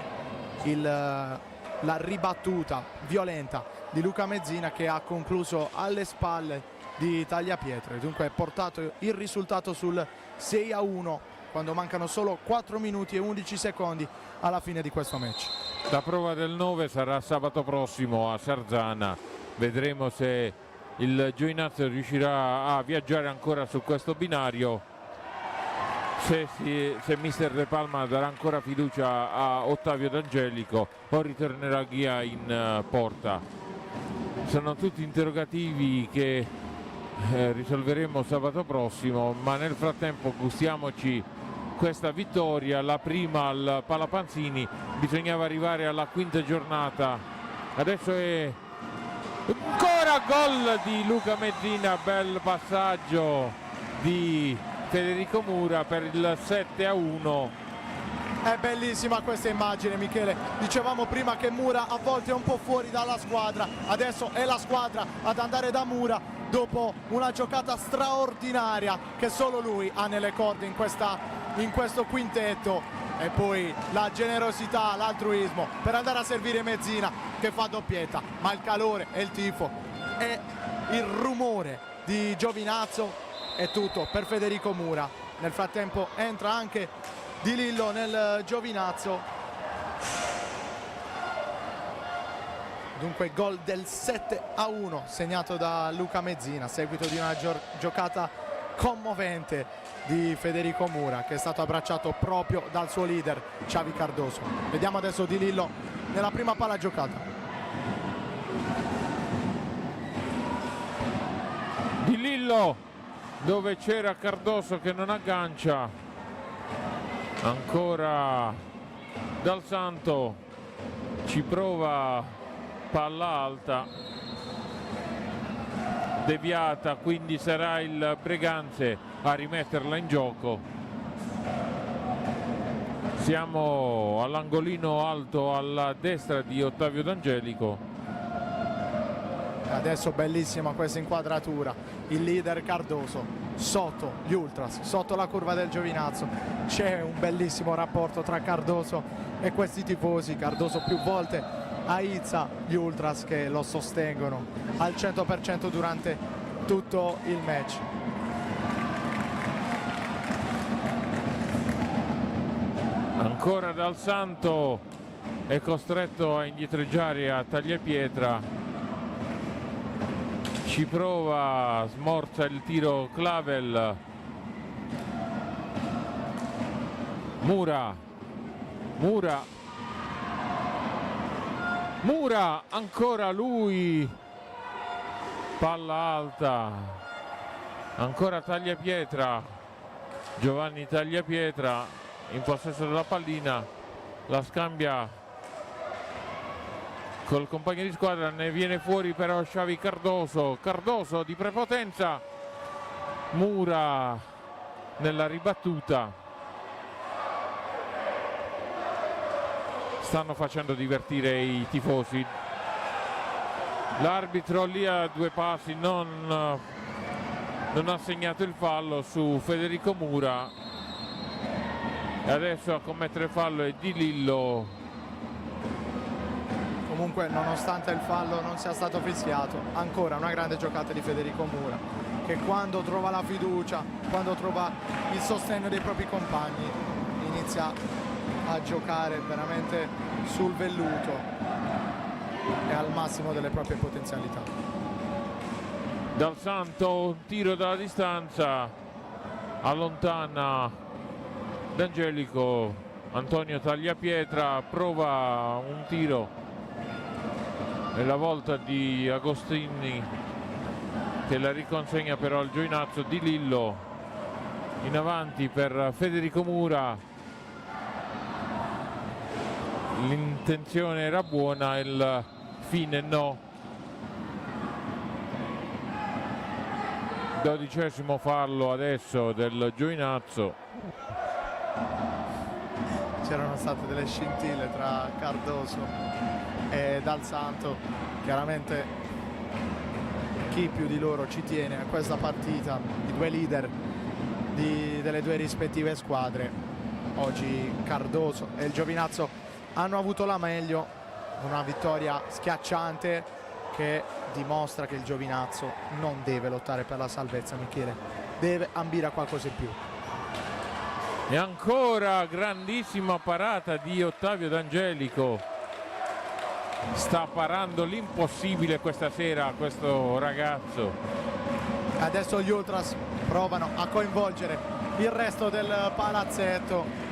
la ribattuta violenta di Luca Mezzina, che ha concluso alle spalle di Tagliapietre. Dunque è portato il risultato sul 6-1 quando mancano solo 4 minuti e 11 secondi alla fine di questo match. La prova del 9 sarà sabato prossimo a Sarzana. Vedremo se il Giovinazzo riuscirà a viaggiare ancora su questo binario, se mister De Palma darà ancora fiducia a Ottavio D'Angelico o ritornerà Ghia in porta. Sono tutti interrogativi che risolveremo sabato prossimo, ma nel frattempo gustiamoci questa vittoria, la prima al Palapanzini. Bisognava arrivare alla quinta giornata. Adesso è ancora gol di Luca Mezzina, bel passaggio di Federico Mura per il 7-1. È bellissima questa immagine, Michele. Dicevamo prima che Mura a volte è un po' fuori dalla squadra, adesso è la squadra ad andare da Mura dopo una giocata straordinaria che solo lui ha nelle corde in questo quintetto. E poi la generosità, l'altruismo per andare a servire Mezzina, che fa doppietta, ma il calore e il tifo e il rumore di Giovinazzo è tutto per Federico Mura. Nel frattempo entra anche Di Lillo nel Giovinazzo. Dunque gol del 7-1 segnato da Luca Mezzina, a seguito di una giocata commovente di Federico Mura, che è stato abbracciato proprio dal suo leader Xavi Cardoso. Vediamo adesso Di Lillo nella prima palla giocata. Di Lillo, dove c'era Cardoso che non aggancia. Ancora Dal Santo ci prova, palla alta, deviata, quindi sarà il Breganze a rimetterla in gioco. Siamo all'angolino alto alla destra di Ottavio D'Angelico. Adesso bellissima questa inquadratura, il leader Cardoso sotto gli ultras, sotto la curva del Giovinazzo. C'è un bellissimo rapporto tra Cardoso e questi tifosi. Cardoso più volte aizza gli ultras che lo sostengono al 100% durante tutto il match. Ancora Dal Santo è costretto a indietreggiare a Tagliapietra. Ci prova, smorza il tiro Clavel. Mura Mura, ancora lui, palla alta, ancora Tagliapietra, Giovanni Tagliapietra in possesso della pallina, la scambia col compagno di squadra, ne viene fuori però Xavi Cardoso, Cardoso di prepotenza, Mura nella ribattuta. Stanno facendo divertire i tifosi. L'arbitro lì a due passi non ha segnato il fallo su Federico Mura e adesso a commettere fallo è Di Lillo. Comunque, nonostante il fallo non sia stato fischiato, ancora una grande giocata di Federico Mura, che quando trova la fiducia, quando trova il sostegno dei propri compagni, inizia a giocare veramente sul velluto e al massimo delle proprie potenzialità. Dal Santo, un tiro dalla distanza, allontana D'Angelico, Antonio Tagliapietra prova un tiro e la volta di Agostini che la riconsegna però al Giovinazzo. Di Lillo in avanti per Federico Mura, l'intenzione era buona, il fine no. 12° fallo adesso del Giovinazzo. C'erano state delle scintille tra Cardoso e Dal Santo. Chiaramente chi più di loro ci tiene a questa partita, i due leader delle due rispettive squadre. Oggi Cardoso e il Giovinazzo hanno avuto la meglio, una vittoria schiacciante che dimostra che il Giovinazzo non deve lottare per la salvezza, Michele, deve ambire a qualcosa in più. E ancora grandissima parata di Ottavio D'Angelico, sta parando l'impossibile questa sera questo ragazzo. Adesso gli Ultras provano a coinvolgere il resto del palazzetto.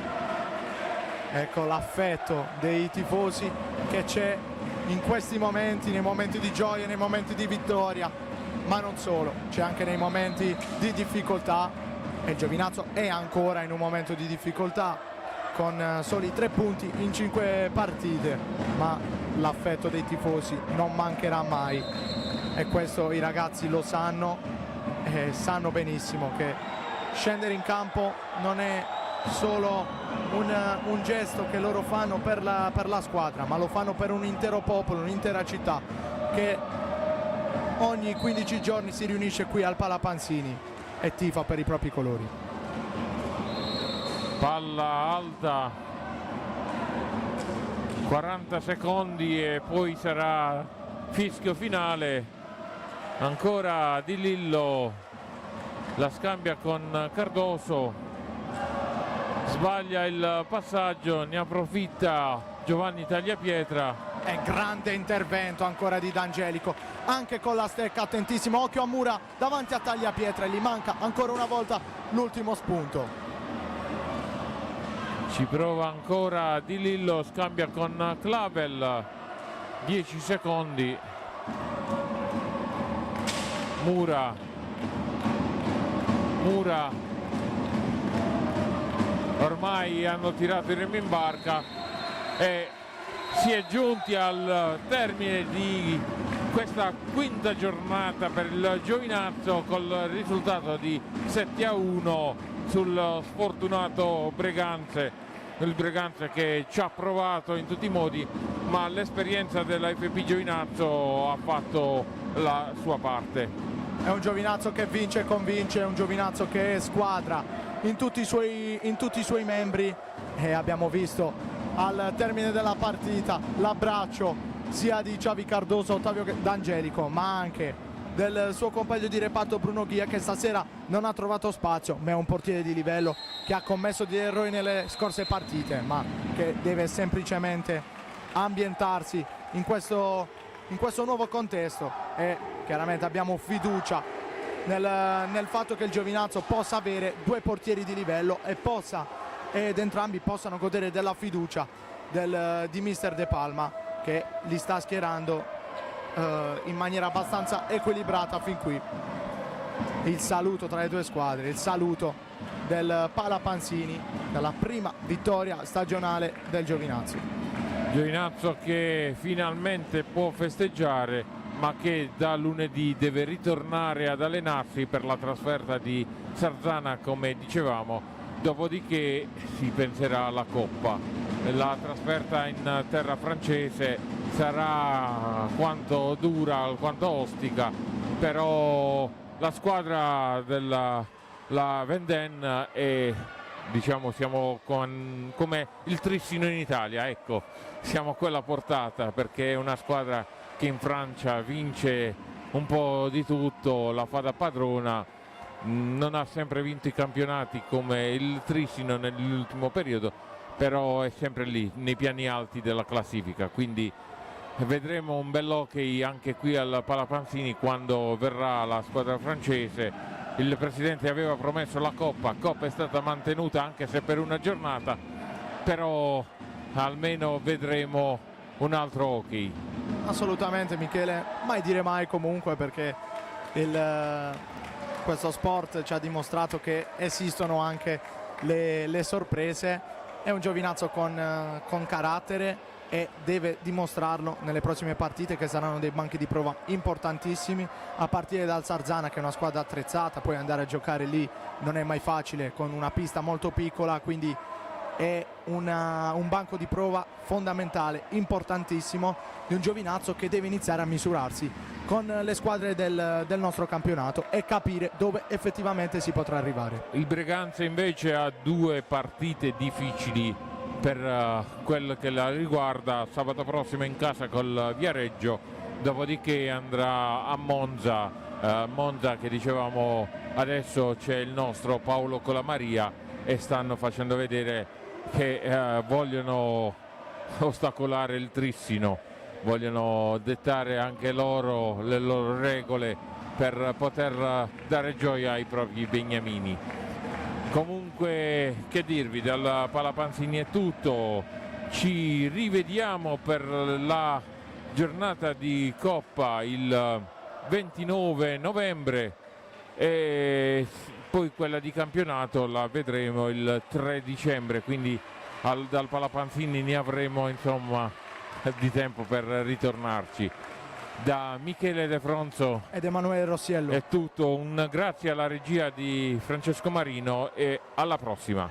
Ecco l'affetto dei tifosi che c'è in questi momenti, nei momenti di gioia, nei momenti di vittoria, ma non solo, c'è anche nei momenti di difficoltà, e il Giovinazzo è ancora in un momento di difficoltà con soli 3 punti in 5 partite, ma l'affetto dei tifosi non mancherà mai e questo i ragazzi lo sanno e sanno benissimo che scendere in campo non è solo un gesto che loro fanno per la squadra, ma lo fanno per un intero popolo, un'intera città che ogni 15 giorni si riunisce qui al Palapanzini e tifa per i propri colori. Palla alta, 40 secondi e poi sarà fischio finale. Ancora Di Lillo, la scambia con Cardoso, sbaglia il passaggio, ne approfitta Giovanni Tagliapietra. È grande intervento ancora di D'Angelico, anche con la stecca, attentissimo, occhio a Mura davanti a Tagliapietra e gli manca ancora una volta l'ultimo spunto. Ci prova ancora Di Lillo, scambia con Clavel, 10 secondi. Mura ormai hanno tirato il remo in barca e si è giunti al termine di questa quinta giornata per il Giovinazzo col risultato di 7-1 sul sfortunato Breganze, il Breganze che ci ha provato in tutti i modi, ma l'esperienza della FP Giovinazzo ha fatto la sua parte. È un Giovinazzo che vince e convince, è un Giovinazzo che è squadra in tutti i suoi membri e abbiamo visto al termine della partita l'abbraccio sia di Xavi Cardoso, Ottavio D'Angelico, ma anche del suo compagno di reparto Bruno Ghia, che stasera non ha trovato spazio, ma è un portiere di livello che ha commesso degli errori nelle scorse partite, ma che deve semplicemente ambientarsi in questo nuovo contesto e chiaramente abbiamo fiducia nel fatto che il Giovinazzo possa avere 2 portieri di livello ed entrambi possano godere della fiducia di mister De Palma, che li sta schierando in maniera abbastanza equilibrata fin qui. Il saluto tra le due squadre, il saluto del Palapanzini, dalla prima vittoria stagionale del Giovinazzo. Giovinazzo che finalmente può festeggiare, ma che da lunedì deve ritornare ad allenarsi per la trasferta di Sarzana, come dicevamo, dopodiché si penserà alla Coppa. La trasferta in terra francese sarà quanto dura, quanto ostica, però la squadra della Vendée è, diciamo, siamo come il Trissino in Italia, ecco, siamo a quella portata, perché è una squadra che in Francia vince un po' di tutto, la fa da padrona, non ha sempre vinto i campionati come il Trissino nell'ultimo periodo, però è sempre lì nei piani alti della classifica, quindi vedremo un bel hockey anche qui al Palapanzini quando verrà la squadra francese. Il presidente aveva promesso la Coppa è stata mantenuta anche se per una giornata, però almeno vedremo un altro hockey. Assolutamente Michele, mai dire mai comunque, perché questo sport ci ha dimostrato che esistono anche le sorprese. È un Giovinazzo con carattere e deve dimostrarlo nelle prossime partite, che saranno dei banchi di prova importantissimi, a partire dal Sarzana, che è una squadra attrezzata. Poi andare a giocare lì non è mai facile con una pista molto piccola, quindi è un banco di prova fondamentale, importantissimo, di un Giovinazzo che deve iniziare a misurarsi con le squadre del nostro campionato e capire dove effettivamente si potrà arrivare. Il Breganze invece ha due partite difficili per quel che la riguarda. Sabato prossimo in casa col Viareggio, dopodiché andrà a Monza, Monza che dicevamo adesso c'è il nostro Paolo Colamaria, e stanno facendo vedere che vogliono ostacolare il Trissino, vogliono dettare anche loro le loro regole per poter dare gioia ai propri beniamini. Comunque, che dirvi, dal Palapanzini è tutto, ci rivediamo per la giornata di Coppa il 29 novembre e poi quella di campionato la vedremo il 3 dicembre, quindi dal Palapanzini ne avremo insomma di tempo per ritornarci. Da Michele De Fronzo ed Emanuele Rossiello è tutto, un grazie alla regia di Francesco Marino e alla prossima.